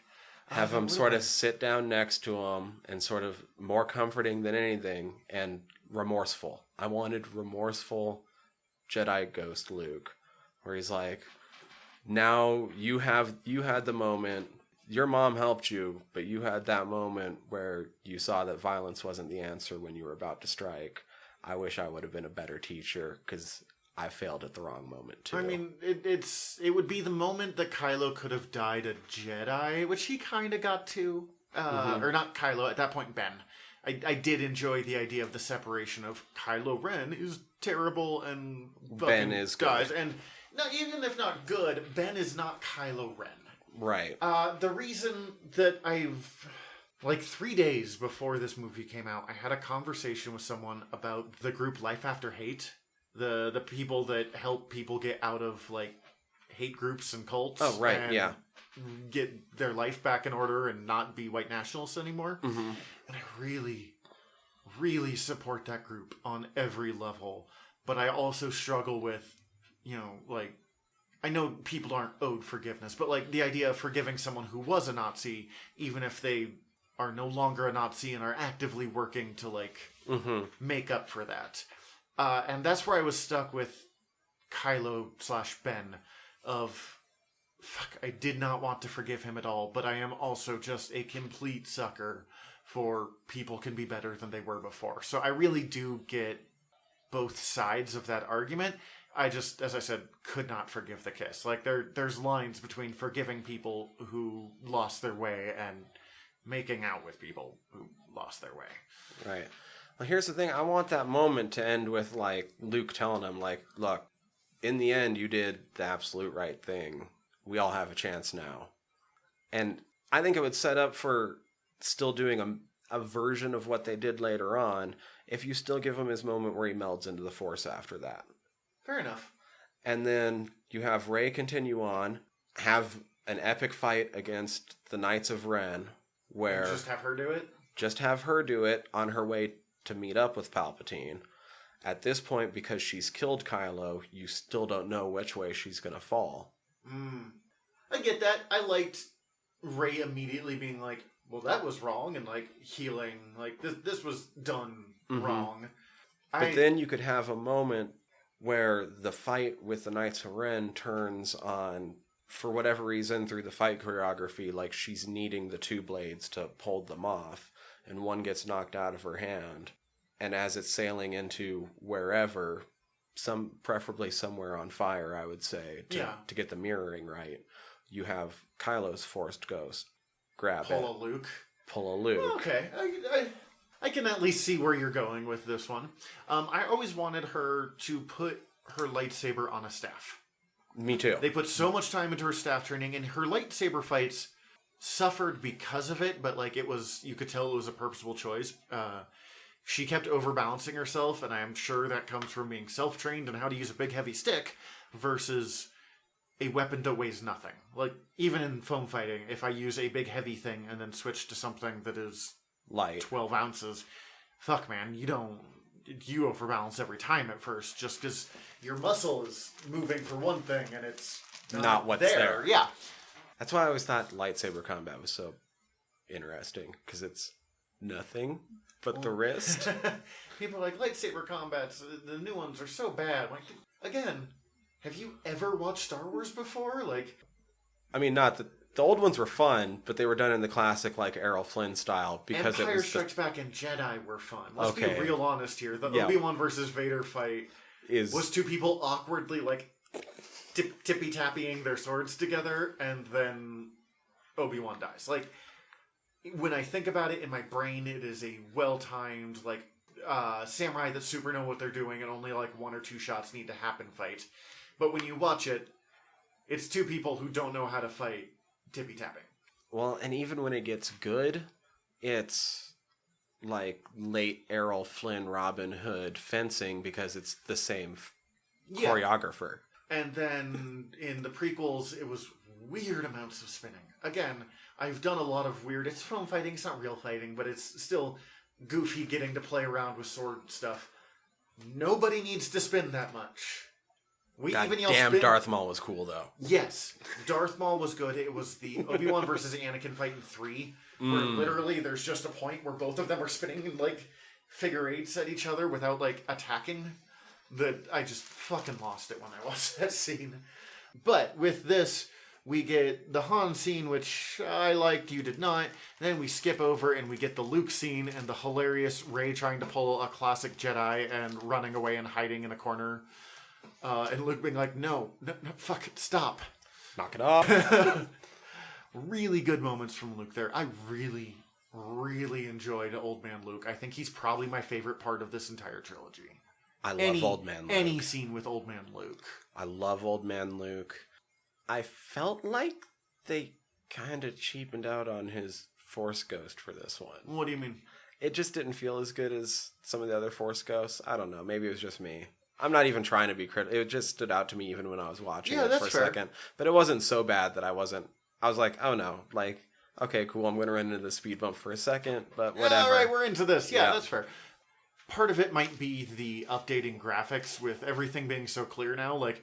Speaker 1: have him sort of sit down next to him and sort of more comforting than anything and remorseful. I wanted remorseful Jedi Ghost Luke, where he's like, now you had the moment, your mom helped you, but you had that moment where you saw that violence wasn't the answer when you were about to strike. I wish I would have been a better teacher, because I failed at the wrong moment, too.
Speaker 2: I mean, it would be the moment that Kylo could have died a Jedi, which he kind of got to. Or not Kylo, at that point, Ben. I did enjoy the idea of the separation of Kylo Ren is terrible and
Speaker 1: Ben is
Speaker 2: dies.
Speaker 1: good.
Speaker 2: And no, even if not good, Ben is not Kylo Ren.
Speaker 1: Right.
Speaker 2: The reason that like 3 days before this movie came out, I had a conversation with someone about the group Life After Hate. The people that help people get out of, like, hate groups and cults.
Speaker 1: Oh, right,
Speaker 2: and
Speaker 1: yeah.
Speaker 2: Get their life back in order and not be white nationalists anymore.
Speaker 1: Mm-hmm.
Speaker 2: And I really, really support that group on every level. But I also struggle with, like, I know people aren't owed forgiveness, but, like, the idea of forgiving someone who was a Nazi, even if they are no longer a Nazi and are actively working to, like, make up for that. And that's where I was stuck with Kylo/Ben of, fuck, I did not want to forgive him at all, but I am also just a complete sucker for people can be better than they were before. So I really do get both sides of that argument. I just, as I said, could not forgive the kiss. Like, there's lines between forgiving people who lost their way and making out with people who lost their way.
Speaker 1: Right. Well, here's the thing. I want that moment to end with, like, Luke telling him, like, look, in the end, you did the absolute right thing. We all have a chance now. And I think it would set up for still doing a version of what they did later on if you still give him his moment where he melds into the Force after that.
Speaker 2: Fair enough.
Speaker 1: And then you have Rey continue on, have an epic fight against the Knights of Ren, where...
Speaker 2: And just have her do it?
Speaker 1: Just have her do it on her way to meet up with Palpatine. At this point, because she's killed Kylo, you still don't know which way she's going to fall.
Speaker 2: I get that. I liked Rey immediately being like, well, that was wrong, and, like, healing. Like, this was done wrong.
Speaker 1: But then you could have a moment where the fight with the Knights of Ren turns on, for whatever reason, through the fight choreography, like she's needing the two blades to hold them off, and one gets knocked out of her hand. And as it's sailing into wherever, preferably somewhere on fire, I would say, to get the mirroring right, you have Kylo's forced ghost grab it. Pull a Luke.
Speaker 2: Okay. I can at least see where you're going with this one. I always wanted her to put her lightsaber on a staff.
Speaker 1: Me too.
Speaker 2: They put so much time into her staff training, and her lightsaber fights suffered because of it, but, like, you could tell it was a purposeful choice. She kept overbalancing herself, and I'm sure that comes from being self-trained on how to use a big heavy stick versus a weapon that weighs nothing. Like, even in foam fighting, if I use a big heavy thing and then switch to something that is
Speaker 1: light
Speaker 2: 12 ounces, fuck, man, you don't... you overbalance every time at first, just because your muscle is moving for one thing and it's
Speaker 1: not what's there.
Speaker 2: Yeah.
Speaker 1: That's why I always thought lightsaber combat was so interesting, because it's nothing but the wrist.
Speaker 2: People are like, lightsaber combats, the new ones are so bad. Like, again, have you ever watched Star Wars before? Like,
Speaker 1: I mean, not the old ones were fun, but they were done in the classic, like, Errol Flynn style, because
Speaker 2: Empire
Speaker 1: it was
Speaker 2: Strikes Back and Jedi were fun. Let's be
Speaker 1: Okay.
Speaker 2: real honest here. The Obi-Wan versus Vader fight was two people awkwardly, like, tippy-tappying their swords together, and then Obi-Wan dies. Like, when I think about it in my brain, it is a well-timed, like, samurai that super know what they're doing and only, like, one or two shots need to happen fight. But when you watch it, it's two people who don't know how to fight tippy-tapping.
Speaker 1: Well, and even when it gets good, it's like late Errol Flynn, Robin Hood fencing, because it's the same choreographer.
Speaker 2: And then in the prequels, it was weird amounts of spinning. Again, I've done a lot of weird... It's film fighting, it's not real fighting, but it's still goofy getting to play around with sword stuff. Nobody needs to spin that much.
Speaker 1: Damn, Darth Maul was cool, though.
Speaker 2: Yes, Darth Maul was good. It was the Obi-Wan versus Anakin fight in 3, where literally there's just a point where both of them are spinning in, like, figure eights at each other without, like, attacking. That I just fucking lost it when I watched that scene. But with this, we get the Han scene, which I liked, you did not. Then we skip over and we get the Luke scene and the hilarious Rey trying to pull a classic Jedi and running away and hiding in a corner. And Luke being like, no, fuck it, stop.
Speaker 1: Knock it off.
Speaker 2: Really good moments from Luke there. I really, really enjoyed Old Man Luke. I think he's probably my favorite part of this entire trilogy.
Speaker 1: I love Old Man Luke.
Speaker 2: Any scene with Old Man Luke.
Speaker 1: I love Old Man Luke. I felt like they kind of cheapened out on his Force Ghost for this one.
Speaker 2: What do you mean?
Speaker 1: It just didn't feel as good as some of the other Force Ghosts. I don't know. Maybe it was just me. I'm not even trying to be critical. It just stood out to me even when I was watching it for a second. But it wasn't so bad that I was like, oh no. Like, okay, cool, I'm going to run into the speed bump for a second, but whatever.
Speaker 2: All right, we're into this. Yeah, that's fair. Part of it might be the updating graphics with everything being so clear now. Like,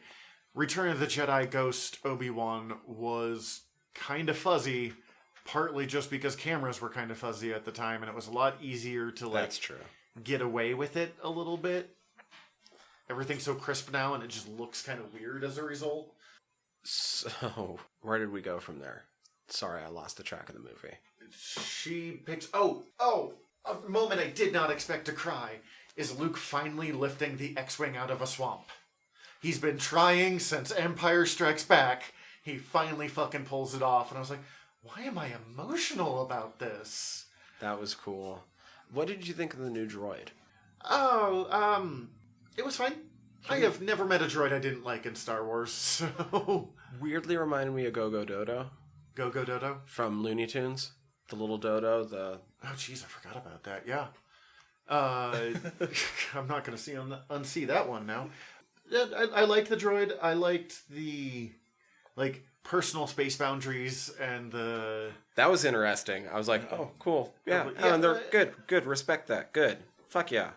Speaker 2: Return of the Jedi Ghost Obi-Wan was kind of fuzzy, partly just because cameras were kind of fuzzy at the time, and it was a lot easier to, like,
Speaker 1: that's true,
Speaker 2: get away with it a little bit. Everything's so crisp now, and it just looks kind of weird as a result.
Speaker 1: So, where did we go from there? Sorry, I lost the track of the movie.
Speaker 2: She picks... Oh! A moment I did not expect to cry is Luke finally lifting the X-Wing out of a swamp. He's been trying since Empire Strikes Back. He finally fucking pulls it off, and I was like, why am I emotional about this?
Speaker 1: That was cool. What did you think of the new droid?
Speaker 2: It was fine. I have never met a droid I didn't like in Star Wars, so...
Speaker 1: Weirdly reminded me of Go-Go Dodo.
Speaker 2: Go-Go Dodo?
Speaker 1: From Looney Tunes. The little Dodo, the...
Speaker 2: Oh, jeez, I forgot about that, yeah. I'm not going to unsee that one now. Yeah, I liked the droid. I liked the, like, personal space boundaries and the...
Speaker 1: That was interesting. I was like, oh, cool. Yeah, and they're good. Respect that. Good. Fuck yeah.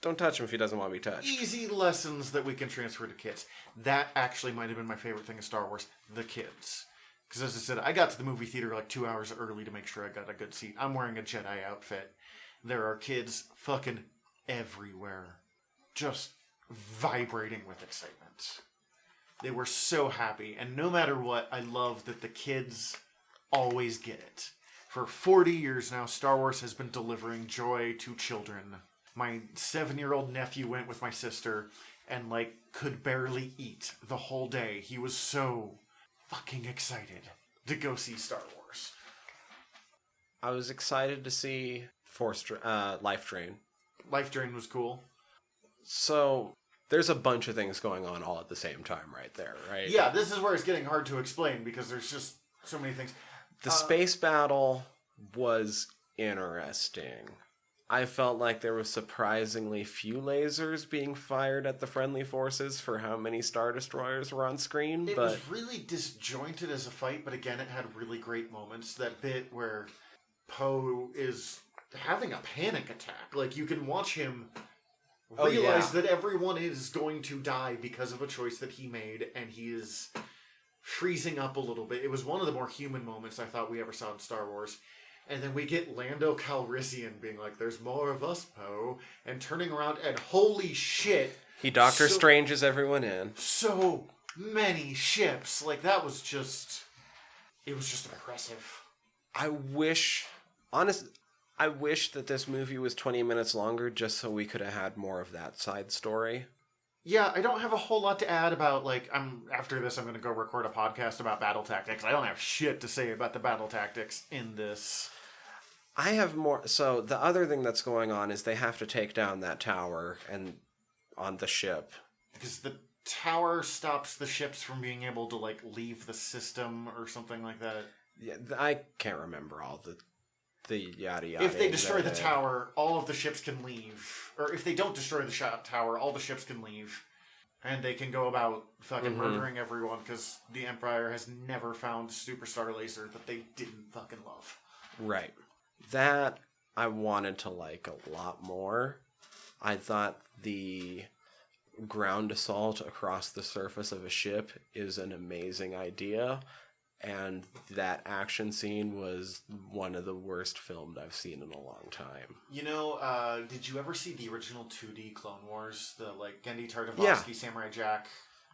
Speaker 1: Don't touch him if he doesn't want to be touched.
Speaker 2: Easy lessons that we can transfer to kids. That actually might have been my favorite thing in Star Wars. The kids. Because as I said, I got to the movie theater like 2 hours early to make sure I got a good seat. I'm wearing a Jedi outfit. There are kids fucking everywhere. Just vibrating with excitement. They were so happy. And no matter what, I love that the kids always get it. For 40 years now, Star Wars has been delivering joy to children. My 7-year-old nephew went with my sister and, like, could barely eat the whole day. He was so fucking excited to go see Star Wars.
Speaker 1: I was excited to see Life Drain.
Speaker 2: Life Drain was cool.
Speaker 1: So, there's a bunch of things going on all at the same time right there, right?
Speaker 2: Yeah, this is where it's getting hard to explain because there's just so many things.
Speaker 1: The space battle was interesting. I felt like there was surprisingly few lasers being fired at the friendly forces for how many Star Destroyers were on screen.
Speaker 2: It was really disjointed as a fight, but again, it had really great moments. That bit where Poe is having a panic attack. Like, you can watch him realize that everyone is going to die because of a choice that he made, and he is freezing up a little bit. It was one of the more human moments I thought we ever saw in Star Wars. And then we get Lando Calrissian being like, there's more of us, Poe, and turning around and holy shit.
Speaker 1: He Doctor Stranges everyone in.
Speaker 2: So many ships. Like, that was just... It was just impressive.
Speaker 1: I wish that this movie was 20 minutes longer just so we could have had more of that side story.
Speaker 2: Yeah, I don't have a whole lot to add about, like, after this I'm going to go record a podcast about battle tactics. I don't have shit to say about the battle tactics in this.
Speaker 1: I have more... So, the other thing that's going on is they have to take down that tower and on the ship.
Speaker 2: Because the tower stops the ships from being able to, like, leave the system or something like that.
Speaker 1: Yeah, I can't remember all the yada yada.
Speaker 2: If they destroy the tower, all of the ships can leave. Or if they don't destroy the tower, all the ships can leave. And they can go about fucking murdering everyone because the Empire has never found Superstar Laser that they didn't fucking love.
Speaker 1: Right. That I wanted to like a lot more. I thought the ground assault across the surface of a ship is an amazing idea. And that action scene was one of the worst filmed I've seen in a long time.
Speaker 2: You know, did you ever see the original 2D Clone Wars? The, like, Gendy Tartakovsky, Samurai Jack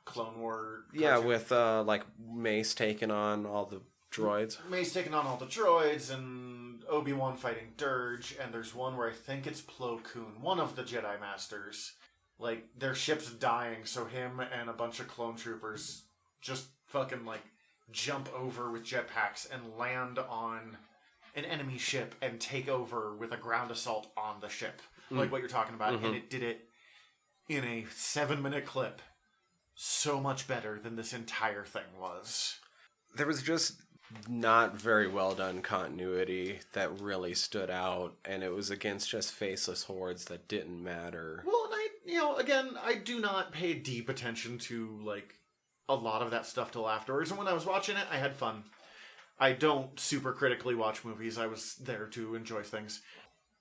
Speaker 2: Clone War cartoon?
Speaker 1: Yeah, with, like, Mace taking on all the droids.
Speaker 2: Mace taking on all the droids, and Obi-Wan fighting Dirge, and there's one where I think it's Plo Koon, one of the Jedi Masters. Like, their ship's dying, so him and a bunch of clone troopers just fucking, like, jump over with jetpacks and land on an enemy ship and take over with a ground assault on the ship. Like what you're talking about. And it did it in a 7-minute clip so much better than this entire thing was.
Speaker 1: There was just not very well done continuity that really stood out, and it was against just faceless hordes that didn't matter.
Speaker 2: Well, and I do not pay deep attention to, like, a lot of that stuff till afterwards, and when I was watching it, I had fun. I don't super critically watch movies. I was there to enjoy things.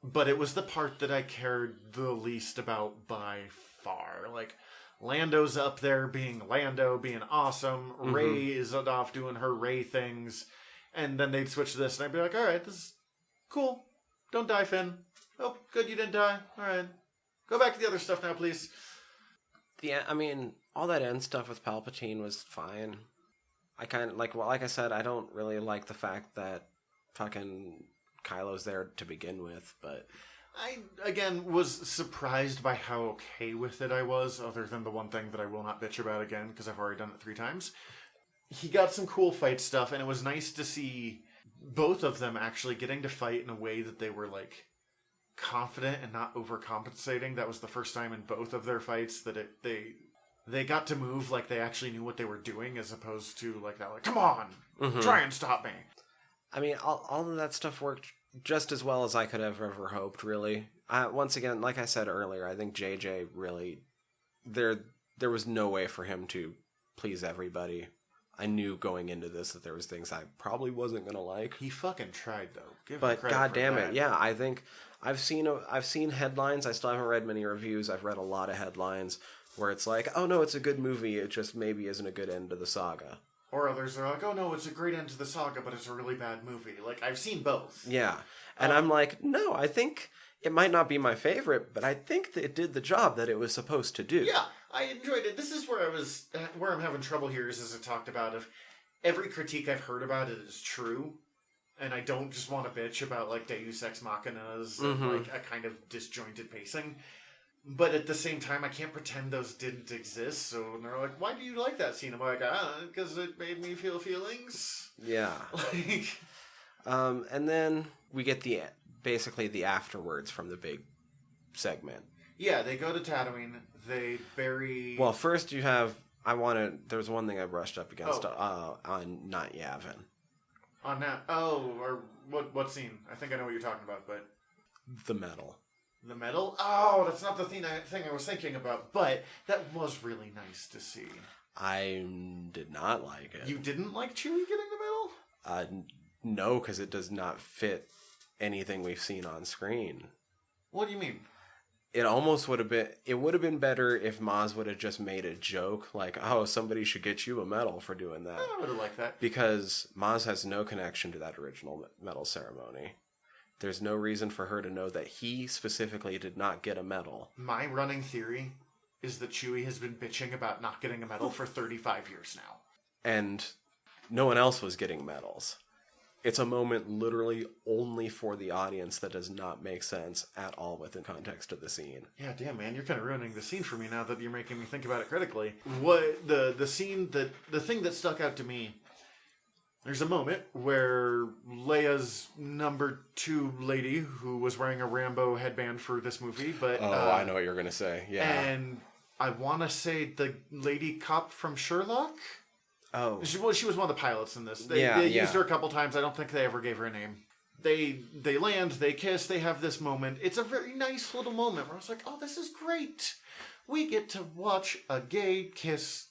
Speaker 2: But it was the part that I cared the least about by far. Like, Lando's up there being Lando, being awesome. Rey is off doing her Rey things. And then they'd switch to this, and I'd be like, alright, this is cool. Don't die, Finn. Oh, good, you didn't die. Alright. Go back to the other stuff now, please.
Speaker 1: Yeah, I mean, all that end stuff with Palpatine was fine. I kind of, like I said, I don't really like the fact that fucking Kylo's there to begin with, but...
Speaker 2: I, again, was surprised by how okay with it I was, other than the one thing that I will not bitch about again, because I've already done it 3 times. He got some cool fight stuff, and it was nice to see both of them actually getting to fight in a way that they were, like, confident and not overcompensating. That was the first time in both of their fights that they got to move like they actually knew what they were doing, as opposed to like that, like, come on, try and stop me.
Speaker 1: I mean, all of that stuff worked just as well as I could have ever hoped, really. Once again, like I said earlier, I think JJ really... There was no way for him to please everybody. I knew going into this that there was things I probably wasn't going to like.
Speaker 2: He fucking tried, though. Give him
Speaker 1: but
Speaker 2: credit
Speaker 1: god
Speaker 2: for
Speaker 1: damn
Speaker 2: that.
Speaker 1: it, yeah, I think... I've seen headlines. I still haven't read many reviews. I've read a lot of headlines where it's like, oh no, it's a good movie. It just maybe isn't a good end to the saga.
Speaker 2: Or others are like, oh no, it's a great end to the saga, but it's a really bad movie. Like, I've seen both.
Speaker 1: Yeah. And I'm like, no, I think it might not be my favorite, but I think that it did the job that it was supposed to do.
Speaker 2: Yeah, I enjoyed it. This is where I'm having trouble here, is as I talked about, if every critique I've heard about it is true, and I don't just want to bitch about, like, Deus Ex Machinas and, like, a kind of disjointed pacing. But at the same time, I can't pretend those didn't exist. So they're like, why do you like that scene? I'm like, because it made me feel feelings.
Speaker 1: Yeah.
Speaker 2: Like,
Speaker 1: and then we get basically the afterwards from the big segment.
Speaker 2: Yeah, they go to Tatooine. They bury...
Speaker 1: Well, first you have... There's one thing I brushed up against on Not Yavin.
Speaker 2: On that... Oh, or what scene? I think I know what you're talking about, but...
Speaker 1: The medal.
Speaker 2: The medal? Oh, that's not the thing I was thinking about, but that was really nice to see.
Speaker 1: I did not like it.
Speaker 2: You didn't like Chewie getting the medal?
Speaker 1: No, because it does not fit anything we've seen on screen.
Speaker 2: What do you mean?
Speaker 1: it almost would have been, it would have been better if Maz would have just made a joke, like, oh, somebody should get you a medal for doing that.
Speaker 2: I would have liked that.
Speaker 1: Because Maz has no connection to that original medal ceremony. There's no reason for her to know that he specifically did not get a medal.
Speaker 2: My running theory is that Chewie has been bitching about not getting a medal for 35 years now.
Speaker 1: And no one else was getting medals. It's a moment literally only for the audience that does not make sense at all within context of the scene.
Speaker 2: Yeah, damn, man, you're kind of ruining the scene for me now that you're making me think about it critically. What the thing that stuck out to me, there's a moment where Leia's number 2 lady, who was wearing a Rambo headband for this movie, but...
Speaker 1: Oh, I know what you're going to say, yeah.
Speaker 2: And I want to say the lady cop from Sherlock...
Speaker 1: Oh.
Speaker 2: She was one of the pilots in this. They used her a couple times. I don't think they ever gave her a name. They land, they kiss, they have this moment. It's a very nice little moment where I was like, oh, this is great. We get to watch a gay kiss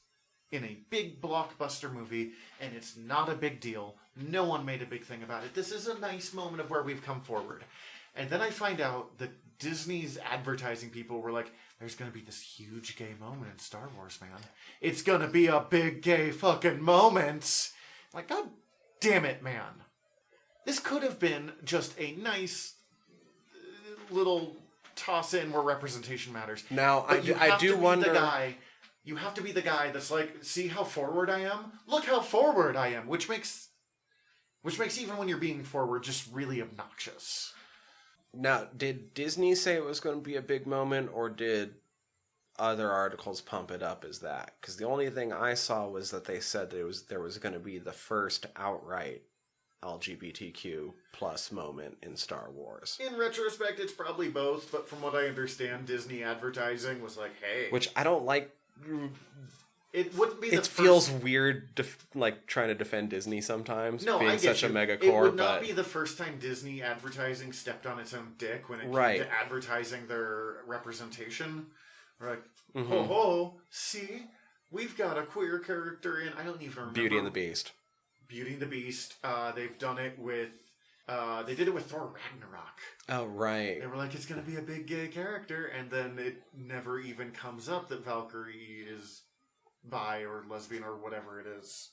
Speaker 2: in a big blockbuster movie, and it's not a big deal. No one made a big thing about it. This is a nice moment of where we've come forward. And then I find out that Disney's advertising people were like, there's going to be this huge gay moment in Star Wars, man. It's going to be a big gay fucking moment. Like, God damn it, man. This could have been just a nice little toss in where representation matters.
Speaker 1: Now, I do wonder...
Speaker 2: You have to be the guy that's like, see how forward I am? Look how forward I am. Which makes even when you're being forward just really obnoxious.
Speaker 1: Now, did Disney say it was going to be a big moment, or did other articles pump it up as that? Because the only thing I saw was that they said that there was going to be the first outright LGBTQ plus moment in Star Wars.
Speaker 2: In retrospect, it's probably both, but from what I understand, Disney advertising was like, hey...
Speaker 1: Which I don't like...
Speaker 2: It wouldn't be the
Speaker 1: first... It feels weird, trying to defend Disney sometimes, being such a megacorp.
Speaker 2: It would not be the first time Disney advertising stepped on its own dick when it came to advertising their representation. We're like, ho ho, see, we've got a queer character in, I don't even remember.
Speaker 1: Beauty and the Beast.
Speaker 2: Beauty and the Beast. They've done it with, they did it with Thor Ragnarok.
Speaker 1: Oh, right.
Speaker 2: They were like, it's going to be a big gay character, and then it never even comes up that Valkyrie is bi or lesbian or whatever it is.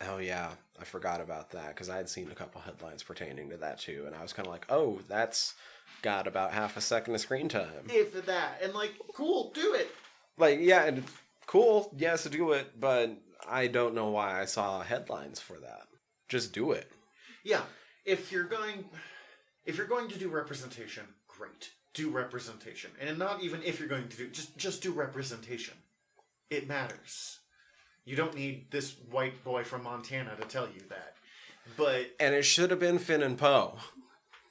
Speaker 1: Oh, yeah. I forgot about that, because I had seen a couple headlines pertaining to that, too, and I was kind of like, oh, that's got about half a second of screen time.
Speaker 2: If that. And, like, cool, do it.
Speaker 1: Like, yeah, and cool, yes, do it, but I don't know why I saw headlines for that. Just do it.
Speaker 2: Yeah. If you're going to do representation, great. Do representation. And not even if you're going to do, just do representation. It matters. You don't need this white boy from Montana to tell you that.
Speaker 1: And it should have been Finn and Poe.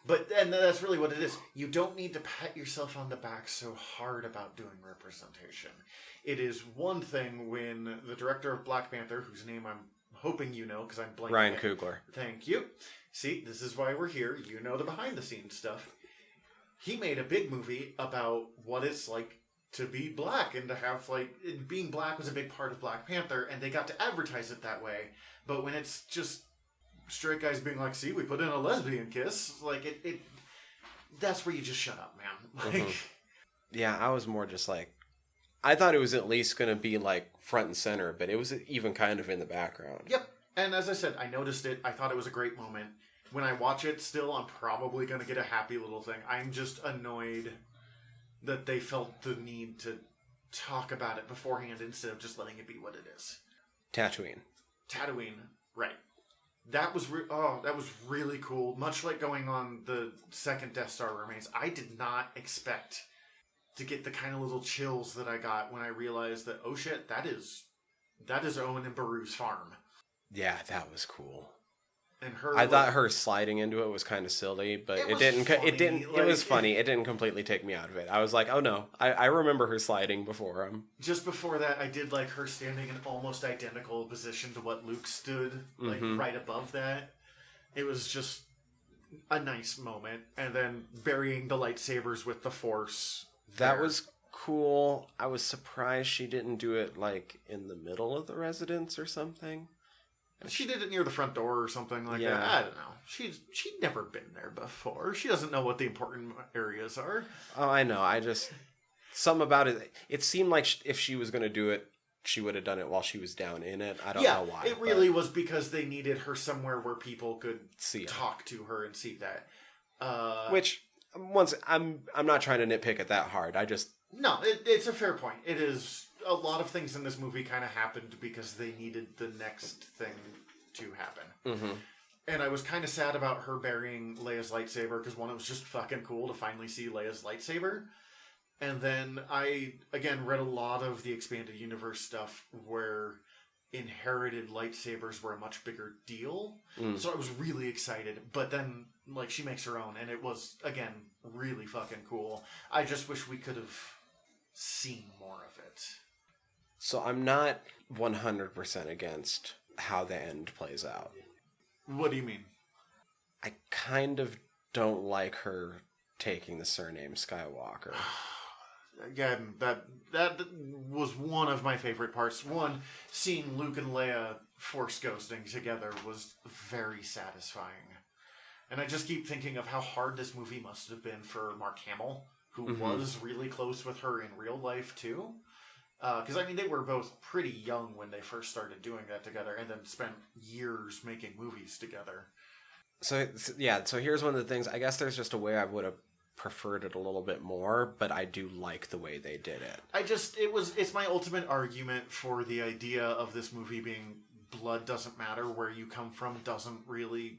Speaker 2: And that's really what it is. You don't need to pat yourself on the back so hard about doing representation. It is one thing when the director of Black Panther, whose name I'm hoping you know because I'm blanking.
Speaker 1: Ryan Coogler.
Speaker 2: Thank you. See, this is why we're here. You know the behind-the-scenes stuff. He made a big movie about what it's like to be black and to have, like, being black was a big part of Black Panther, and they got to advertise it that way. But when it's just straight guys being like, see, we put in a lesbian kiss, like, it that's where you just shut up, man. Like,
Speaker 1: yeah, I was more just like, I thought it was at least going to be, like, front and center, but it was even kind of in the background.
Speaker 2: Yep. And as I said, I noticed it. I thought it was a great moment. When I watch it still, I'm probably going to get a happy little thing. I'm just annoyed that they felt the need to talk about it beforehand instead of just letting it be what it is.
Speaker 1: Tatooine,
Speaker 2: right. That was really cool. Much like going on the second Death Star remains, I did not expect to get the kind of little chills that I got when I realized that, oh shit, that is Owen and Beru's farm.
Speaker 1: Yeah, that was cool.
Speaker 2: And her,
Speaker 1: I thought her sliding into it was kind of silly, but it didn't. It was funny. It didn't completely take me out of it. I was like, oh no, I remember her sliding before him.
Speaker 2: Just before that, I did like her standing in almost identical position to what Luke stood, like right above that. It was just a nice moment, and then burying the lightsabers with the Force.
Speaker 1: That was cool. I was surprised she didn't do it like in the middle of the residence or something.
Speaker 2: She did it near the front door or something like that. I don't know. She'd never been there before. She doesn't know what the important areas are.
Speaker 1: Oh, I know. Some about it. It seemed like if she was going to do it, she would have done it while she was down in it. I don't know why.
Speaker 2: It really was because they needed her somewhere where people could talk to her and see that.
Speaker 1: Which, I'm not trying to nitpick it that hard.
Speaker 2: No, it's a fair point. It is. A lot of things in this movie kind of happened because they needed the next thing to happen.
Speaker 1: Mm-hmm.
Speaker 2: And I was kind of sad about her burying Leia's lightsaber because, one, it was just fucking cool to finally see Leia's lightsaber. And then I, again, read a lot of the expanded universe stuff where inherited lightsabers were a much bigger deal. So I was really excited. But then, like, she makes her own, and it was, again, really fucking cool. I just wish we could have seen more of it.
Speaker 1: So I'm not 100% against how the end plays out.
Speaker 2: What do you mean?
Speaker 1: I kind of don't like her taking the surname Skywalker.
Speaker 2: Again, that was one of my favorite parts. One, seeing Luke and Leia force ghosting together was very satisfying. And I just keep thinking of how hard this movie must have been for Mark Hamill, who was really close with her in real life, too. Because, I mean, they were both pretty young when they first started doing that together and then spent years making movies together.
Speaker 1: So here's one of the things. I guess there's just a way I would have preferred it a little bit more, but I do like the way they did it.
Speaker 2: It's my ultimate argument for the idea of this movie being blood doesn't matter, where you come from doesn't really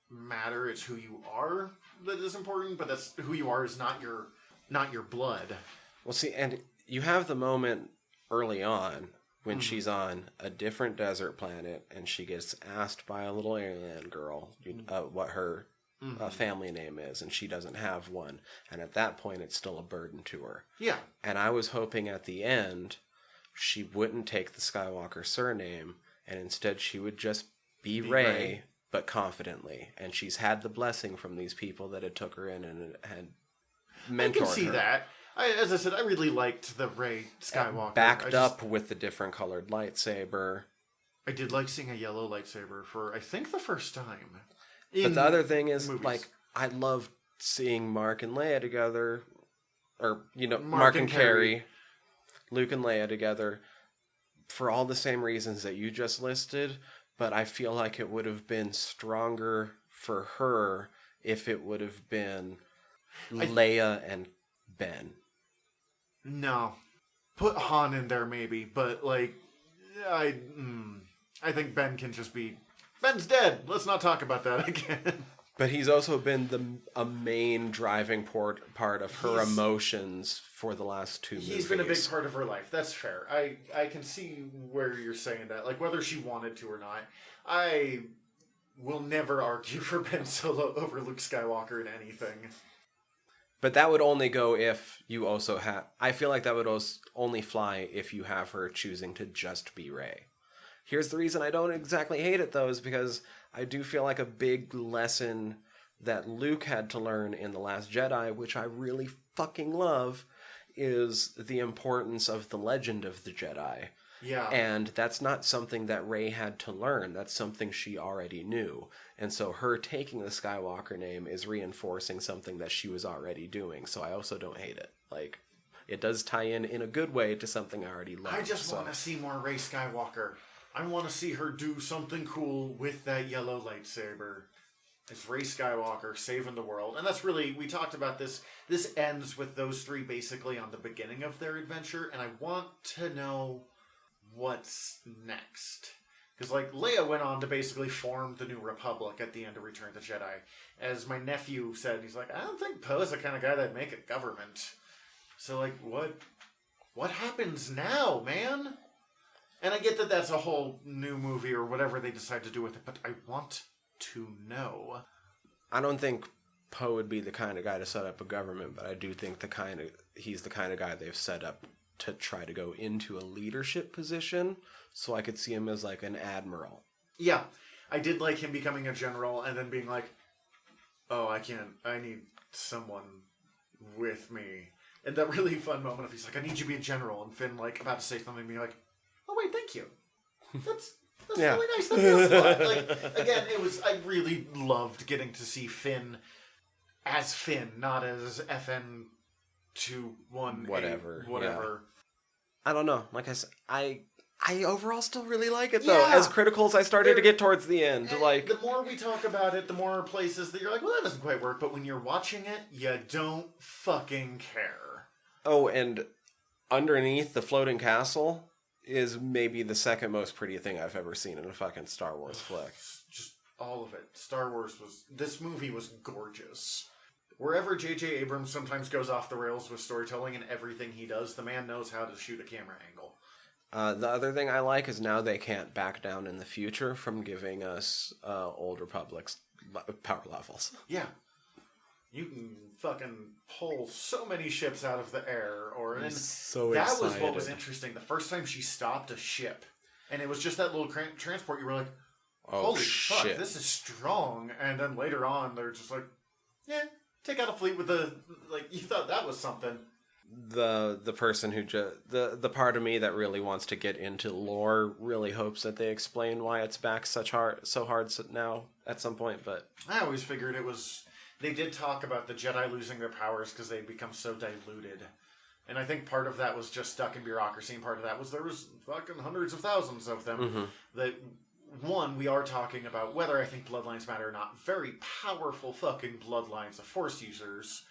Speaker 2: matter. It's who you are that is important, but that's who you are is not your blood.
Speaker 1: Well, see, and you have the moment early on when she's on a different desert planet and she gets asked by a little alien girl what her family name is, and she doesn't have one. And at that point, it's still a burden to her.
Speaker 2: Yeah.
Speaker 1: And I was hoping at the end she wouldn't take the Skywalker surname, and instead she would just be Rey, but confidently. And she's had the blessing from these people that had took her in and had mentored her.
Speaker 2: I can see that. As I said, I really liked the Rey Skywalker.
Speaker 1: Backed up with the different colored lightsaber.
Speaker 2: I did like seeing a yellow lightsaber for, I think, the first time.
Speaker 1: But the other thing is,
Speaker 2: movies.
Speaker 1: like, I loved seeing Mark and Leia together. Or, Mark and Carrie. Luke and Leia together. For all the same reasons that you just listed. But I feel like it would have been stronger for her if it would have been Leia and Ben.
Speaker 2: No. Put Han in there maybe, but like I think Ben can just be Ben's dead. Let's not talk about that again.
Speaker 1: But he's also been a main driving part of her emotions for the last two movies.
Speaker 2: He's been a big part of her life. That's fair. I can see where you're saying that. Like, whether she wanted to or not. I will never argue for Ben Solo over Luke Skywalker in anything.
Speaker 1: But that would only go if you also have... I feel like that would only fly if you have her choosing to just be Rey. Here's the reason I don't exactly hate it, though, is because I do feel like a big lesson that Luke had to learn in The Last Jedi, which I really fucking love, is the importance of the legend of the Jedi.
Speaker 2: Yeah.
Speaker 1: And that's not something that Rey had to learn. That's something she already knew. And so her taking the Skywalker name is reinforcing something that she was already doing. So I also don't hate it. Like, it does tie in a good way to something I already love.
Speaker 2: I just want to see more Rey Skywalker. I want to see her do something cool with that yellow lightsaber. It's Rey Skywalker saving the world. And that's really, we talked about this. This ends with those three basically on the beginning of their adventure. And I want to know what's next. Because, like, Leia went on to basically form the New Republic at the end of Return of the Jedi. As my nephew said, he's like, I don't think Poe's the kind of guy that'd make a government. So, like, what happens now, man? And I get that that's a whole new movie or whatever they decide to do with it, but I want to know.
Speaker 1: I don't think Poe would be the kind of guy to set up a government, but I do think he's the kind of guy they've set up to try to go into a leadership position, so I could see him as like an admiral.
Speaker 2: Yeah, I did like him becoming a general and then being like, oh, I need someone with me. And that really fun moment of he's like, I need you to be a general, and Finn like about to say something and be like, oh wait, thank you. That's
Speaker 1: Yeah.
Speaker 2: really nice. That feels a lot. Like, again, I really loved getting to see Finn as Finn, not as FN21.
Speaker 1: Whatever.
Speaker 2: Whatever.
Speaker 1: I don't know. Like I said, I overall still really like it, though.
Speaker 2: Yeah.
Speaker 1: As critical as I started to get towards the end.
Speaker 2: And
Speaker 1: Like,
Speaker 2: the more we talk about it, the more places that you're like, well, that doesn't quite work. But when you're watching it, you don't fucking care.
Speaker 1: oh, and underneath the floating castle is maybe the second most pretty thing I've ever seen in a fucking Star Wars flick.
Speaker 2: Just all of it. This movie was gorgeous. Wherever J.J. Abrams sometimes goes off the rails with storytelling and everything he does, the man knows how to shoot a camera angle.
Speaker 1: The other thing I like is now they can't back down in the future from giving us Old Republic's power levels.
Speaker 2: Yeah. You can fucking pull so many ships out of the air.
Speaker 1: I'm so
Speaker 2: that
Speaker 1: excited.
Speaker 2: was what was interesting. The first time she stopped a ship, and it was just that little transport, you were like, holy fuck,
Speaker 1: shit.
Speaker 2: this is strong. And then later on, they're just like, yeah, take out a fleet with you thought that was something.
Speaker 1: The person who the part of me that really wants to get into lore really hopes that they explain why it's back so hard now at some point, but
Speaker 2: I always figured it was... They did talk about the Jedi losing their powers because they'd become so diluted. And I think part of that was just stuck in bureaucracy, and part of that was there was fucking hundreds of thousands of them.
Speaker 1: Mm-hmm.
Speaker 2: That, one, we are talking about whether I think bloodlines matter or not. Very powerful fucking bloodlines of Force users.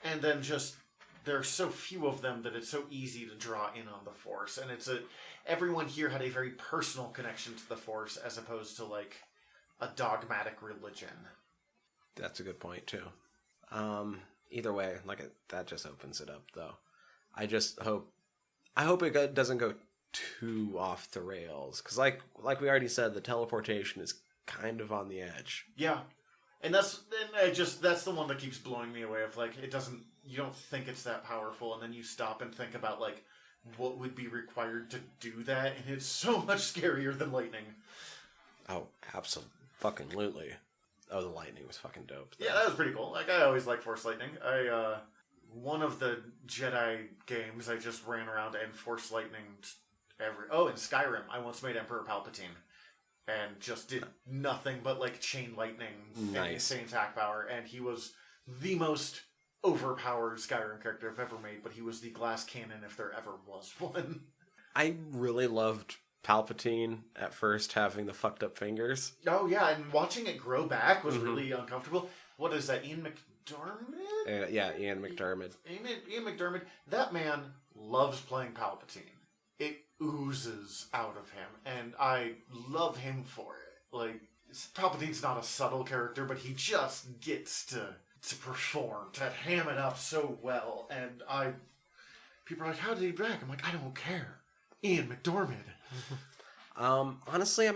Speaker 2: And then just... There are so few of them that it's so easy to draw in on the Force. And everyone here had a very personal connection to the Force as opposed to, like, a dogmatic religion.
Speaker 1: that's a good point too. Either way, that just opens it up though. I hope it doesn't go too off the rails, because like we already said, the teleportation is kind of on the edge.
Speaker 2: Yeah. And that's the one that keeps blowing me away of, like, you don't think it's that powerful, and then you stop and think about, like, what would be required to do that, and it's so much scarier than lightning.
Speaker 1: Oh, absolutely. Oh, the lightning was fucking dope.
Speaker 2: Yeah, that was pretty cool. Like, I always like Force Lightning. One of the Jedi games, I just ran around and Force Lightning in Skyrim, I once made Emperor Palpatine. And just did nothing but, like, chain lightning and insane attack power. And he was the most overpowered Skyrim character I've ever made, but he was the glass cannon if there ever was one.
Speaker 1: I really loved Palpatine at first having the fucked up fingers.
Speaker 2: Oh, yeah, and watching it grow back was really uncomfortable. What is that, Ian McDermott?
Speaker 1: Yeah, Ian McDermott.
Speaker 2: Ian McDermott. That man loves playing Palpatine. It oozes out of him, and I love him for it. Like, Palpatine's not a subtle character, but he just gets to perform, to ham it up so well, and people are like, how did he back? I'm like, I don't care. Ian McDermott.
Speaker 1: Honestly, I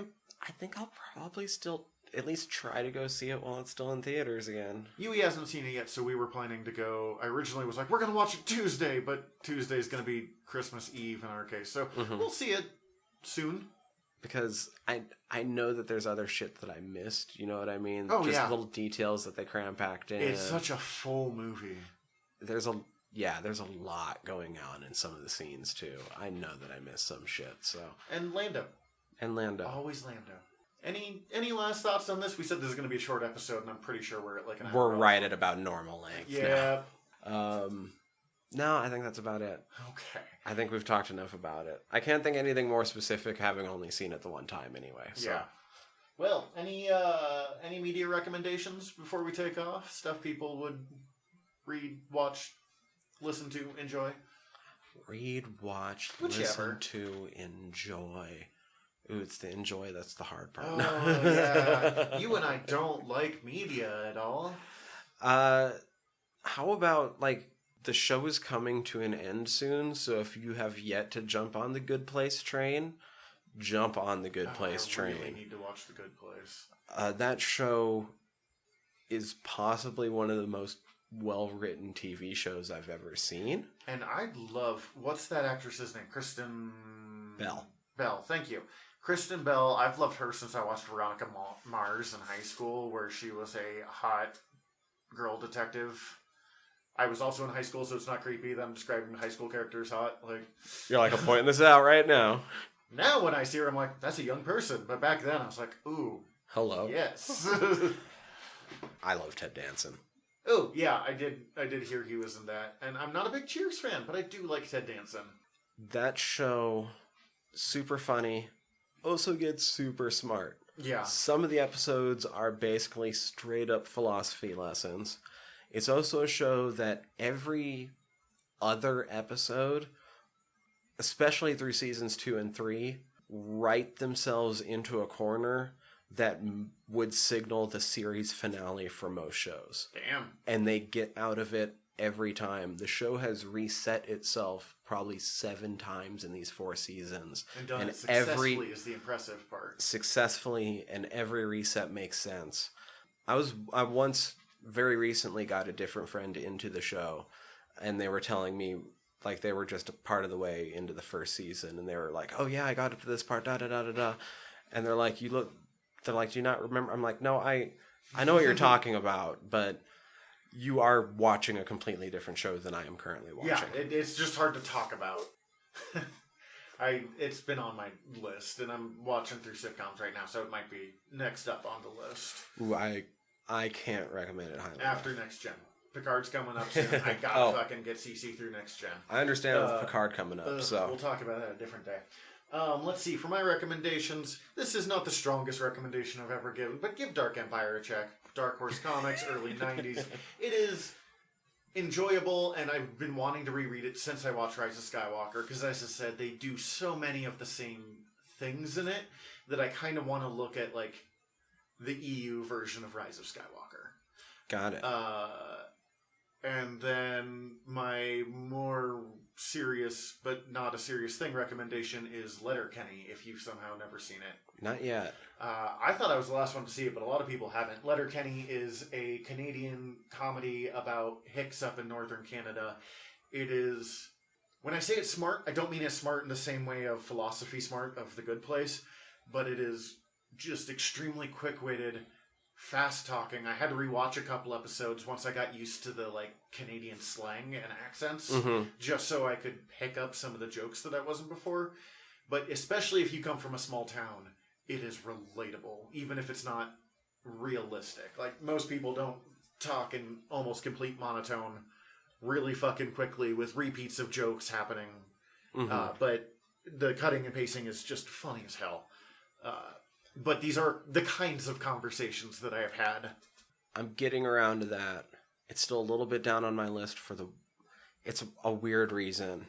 Speaker 1: think I'll probably still at least try to go see it while it's still in theaters again.
Speaker 2: Yui hasn't seen it yet, so we were planning to go. I originally was like, we're going to watch it Tuesday, but Tuesday's going to be Christmas Eve in our case, so we'll see it soon.
Speaker 1: Because I know that there's other shit that I missed, you know what I mean?
Speaker 2: Oh,
Speaker 1: just
Speaker 2: yeah.
Speaker 1: little details that they cram packed in.
Speaker 2: It's such a full movie.
Speaker 1: There's a lot going on in some of the scenes too. I know that I missed some shit, so.
Speaker 2: And Lando. Always Lando. Any last thoughts on this? We said this is going to be a short episode, and I'm pretty sure we're at like an hour.
Speaker 1: We're right at about normal length.
Speaker 2: Yeah.
Speaker 1: Now. No, I think that's about it.
Speaker 2: Okay.
Speaker 1: I think we've talked enough about it. I can't think anything more specific, having only seen it the one time anyway. So.
Speaker 2: Yeah. Well, any media recommendations before we take off? Stuff people would read, watch, listen to, enjoy?
Speaker 1: Read, watch,
Speaker 2: Whichever.
Speaker 1: listen to, enjoy. Ooh, it's the enjoy that's the hard part.
Speaker 2: Oh, yeah. You and I don't like media at all.
Speaker 1: How about, like, the show is coming to an end soon, so if you have yet to jump on the Good Place train, jump on the Good Place train.
Speaker 2: I really need to watch The Good Place.
Speaker 1: That show is possibly one of the most well-written TV shows I've ever seen.
Speaker 2: And I love... What's that actress's name? Kristen... Bell, thank you. Kristen Bell, I've loved her since I watched Veronica Mars in high school, where she was a hot girl detective. I was also in high school, so it's not creepy that I'm describing high school characters hot. Like,
Speaker 1: you're like, I'm pointing this out right now.
Speaker 2: Now when I see her, I'm like, that's a young person. But back then, I was like, ooh.
Speaker 1: Hello.
Speaker 2: Yes.
Speaker 1: I love Ted Danson.
Speaker 2: Oh, yeah, I did hear he was in that. And I'm not a big Cheers fan, but I do like Ted Danson.
Speaker 1: That show, super funny, also gets super smart.
Speaker 2: Yeah.
Speaker 1: Some of the episodes are basically straight up philosophy lessons. It's also a show that every other episode, especially through seasons 2 and 3, write themselves into a corner that would signal the series finale for most shows.
Speaker 2: Damn.
Speaker 1: And they get out of it every time. The show has reset itself probably 7 times in these 4 seasons.
Speaker 2: And done it successfully is the impressive part.
Speaker 1: Successfully, and every reset makes sense. I once very recently got a different friend into the show, and they were telling me, like, they were just a part of the way into the first season, and they were like, oh yeah, I got up to this part, da-da-da-da-da. And they're like, they're like, do you not remember? I'm like, no, I know what you're talking about, but you are watching a completely different show than I am currently watching.
Speaker 2: Yeah, it's just hard to talk about. It's been on my list, and I'm watching through sitcoms right now, so it might be next up on the list.
Speaker 1: Ooh, I can't recommend it highly.
Speaker 2: After Next Gen. Picard's coming up soon. I gotta fucking get CC through Next Gen.
Speaker 1: I understand with Picard coming up, so...
Speaker 2: We'll talk about that a different day. Let's see. For my recommendations, this is not the strongest recommendation I've ever given, but give Dark Empire a check. Dark Horse Comics, early 90s. It is enjoyable, and I've been wanting to reread it since I watched Rise of Skywalker, because as I said, they do so many of the same things in it that I kind of want to look at, like, the EU version of Rise of Skywalker.
Speaker 1: Got it.
Speaker 2: And then my more serious, but not a serious thing recommendation is Letterkenny, if you've somehow never seen it.
Speaker 1: Not yet.
Speaker 2: I thought I was the last one to see it, but a lot of people haven't. Letterkenny is a Canadian comedy about hicks up in northern Canada. It is... When I say it's smart, I don't mean it's smart in the same way of philosophy smart of The Good Place, but it is just extremely quick-witted, fast-talking. I had to rewatch a couple episodes once I got used to the, like, Canadian slang and accents, just so I could pick up some of the jokes that I wasn't before. But especially if you come from a small town, it is relatable, even if it's not realistic. Like, most people don't talk in almost complete monotone really fucking quickly with repeats of jokes happening. But the cutting and pacing is just funny as hell. But these are the kinds of conversations that I have had.
Speaker 1: I'm getting around to that. It's still a little bit down on my list it's a weird reason.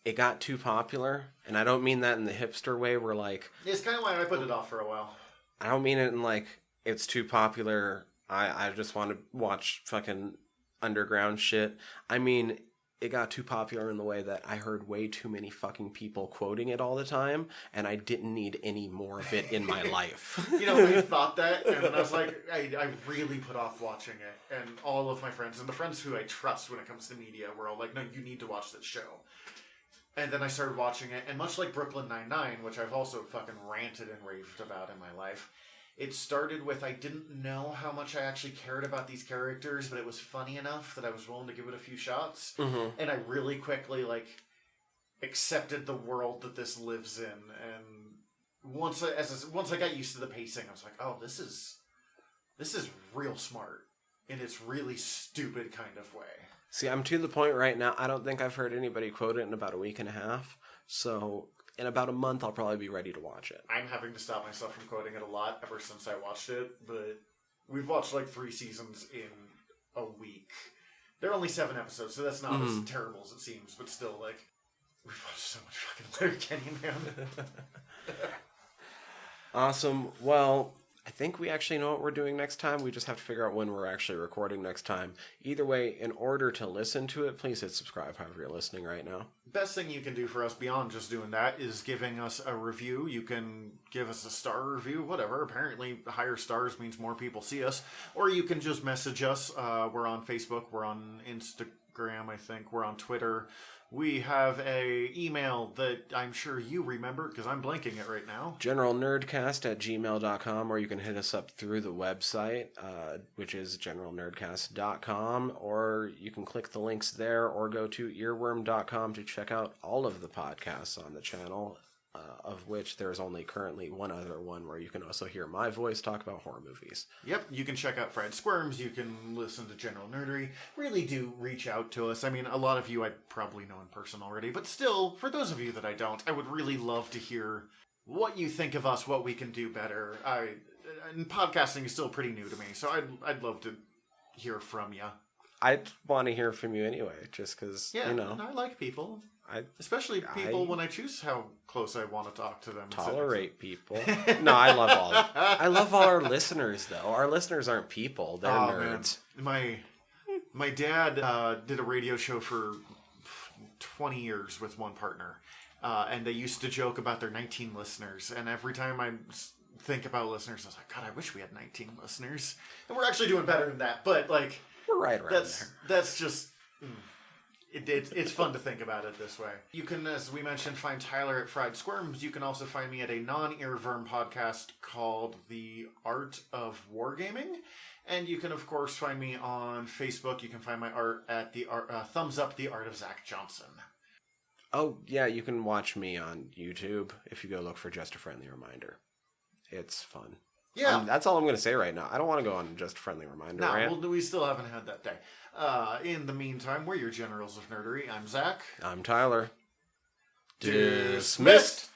Speaker 1: It got too popular, and I don't mean that in the hipster way where, like...
Speaker 2: It's kind of why I put it off for a while.
Speaker 1: I don't mean it in, like, it's too popular, I just want to watch fucking underground shit. I mean, it got too popular in the way that I heard way too many fucking people quoting it all the time, and I didn't need any more of it in my life.
Speaker 2: You know, I thought that, and then I was like, I really put off watching it. And all of my friends, and the friends who I trust when it comes to media, were all like, no, you need to watch this show. And then I started watching it, and much like Brooklyn Nine-Nine, which I've also fucking ranted and raved about in my life, it started with I didn't know how much I actually cared about these characters, but it was funny enough that I was willing to give it a few shots. And I really quickly, like, accepted the world that this lives in. And once I got used to the pacing, I was like, oh, this is real smart in its really stupid kind of way.
Speaker 1: See, I'm to the point right now, I don't think I've heard anybody quote it in about a week and a half. So, in about a month, I'll probably be ready to watch it.
Speaker 2: I'm having to stop myself from quoting it a lot ever since I watched it. But we've watched like 3 seasons in a week. There are only 7 episodes, so that's not as terrible as it seems. But still, like, we've watched so much fucking Letterkenny, man.
Speaker 1: Awesome. Well... I think we actually know what we're doing next time. We just have to figure out when we're actually recording next time. Either way, in order to listen to it, please hit subscribe however you're listening right now.
Speaker 2: Best thing you can do for us beyond just doing that is giving us a review. You can give us a star review, whatever. Apparently, higher stars means more people see us. Or you can just message us. We're on Facebook. We're on Instagram, I think. We're on Twitter. We have a email that I'm sure you remember because I'm blanking it right now.
Speaker 1: generalnerdcast@gmail.com, or you can hit us up through the website, which is generalnerdcast.com, or you can click the links there or go to earworm.com to check out all of the podcasts on the channel. of which there's only currently one other one where you can also hear my voice talk about horror movies.
Speaker 2: Yep, you can check out Fried Squirms, you can listen to General Nerdery. Really do reach out to us. I mean, a lot of you I probably know in person already, but still, for those of you that I don't, I would really love to hear what you think of us, what we can do better. And podcasting is still pretty new to me, so I'd love to hear from you.
Speaker 1: I'd want to hear from you anyway, just because,
Speaker 2: Yeah, and I like people. Especially people when I choose how close I want to talk to them.
Speaker 1: Tolerate people. No, I love all our listeners, though. Our listeners aren't people. They're nerds.
Speaker 2: Man. My dad did a radio show for 20 years with one partner. And they used to joke about their 19 listeners. And every time I think about listeners, I was like, God, I wish we had 19 listeners. And we're actually doing better than that. But, like...
Speaker 1: We're right around there.
Speaker 2: That's just... It's fun to think about it this way. You can, as we mentioned, find Tyler at Fried Squirms. You can also find me at a non-Earworm podcast called The Art of Wargaming. And you can, of course, find me on Facebook. You can find my art at the Thumbs Up The Art of Zach Johnson.
Speaker 1: Oh, yeah, you can watch me on YouTube if you go look for Just a Friendly Reminder. It's fun.
Speaker 2: Yeah.
Speaker 1: That's all I'm going to say right now. I don't want to go on Just a Friendly Reminder.
Speaker 2: No, well, we still haven't had that day. In the meantime, we're your generals of nerdery. I'm Zach.
Speaker 1: I'm Tyler.
Speaker 2: Dismissed!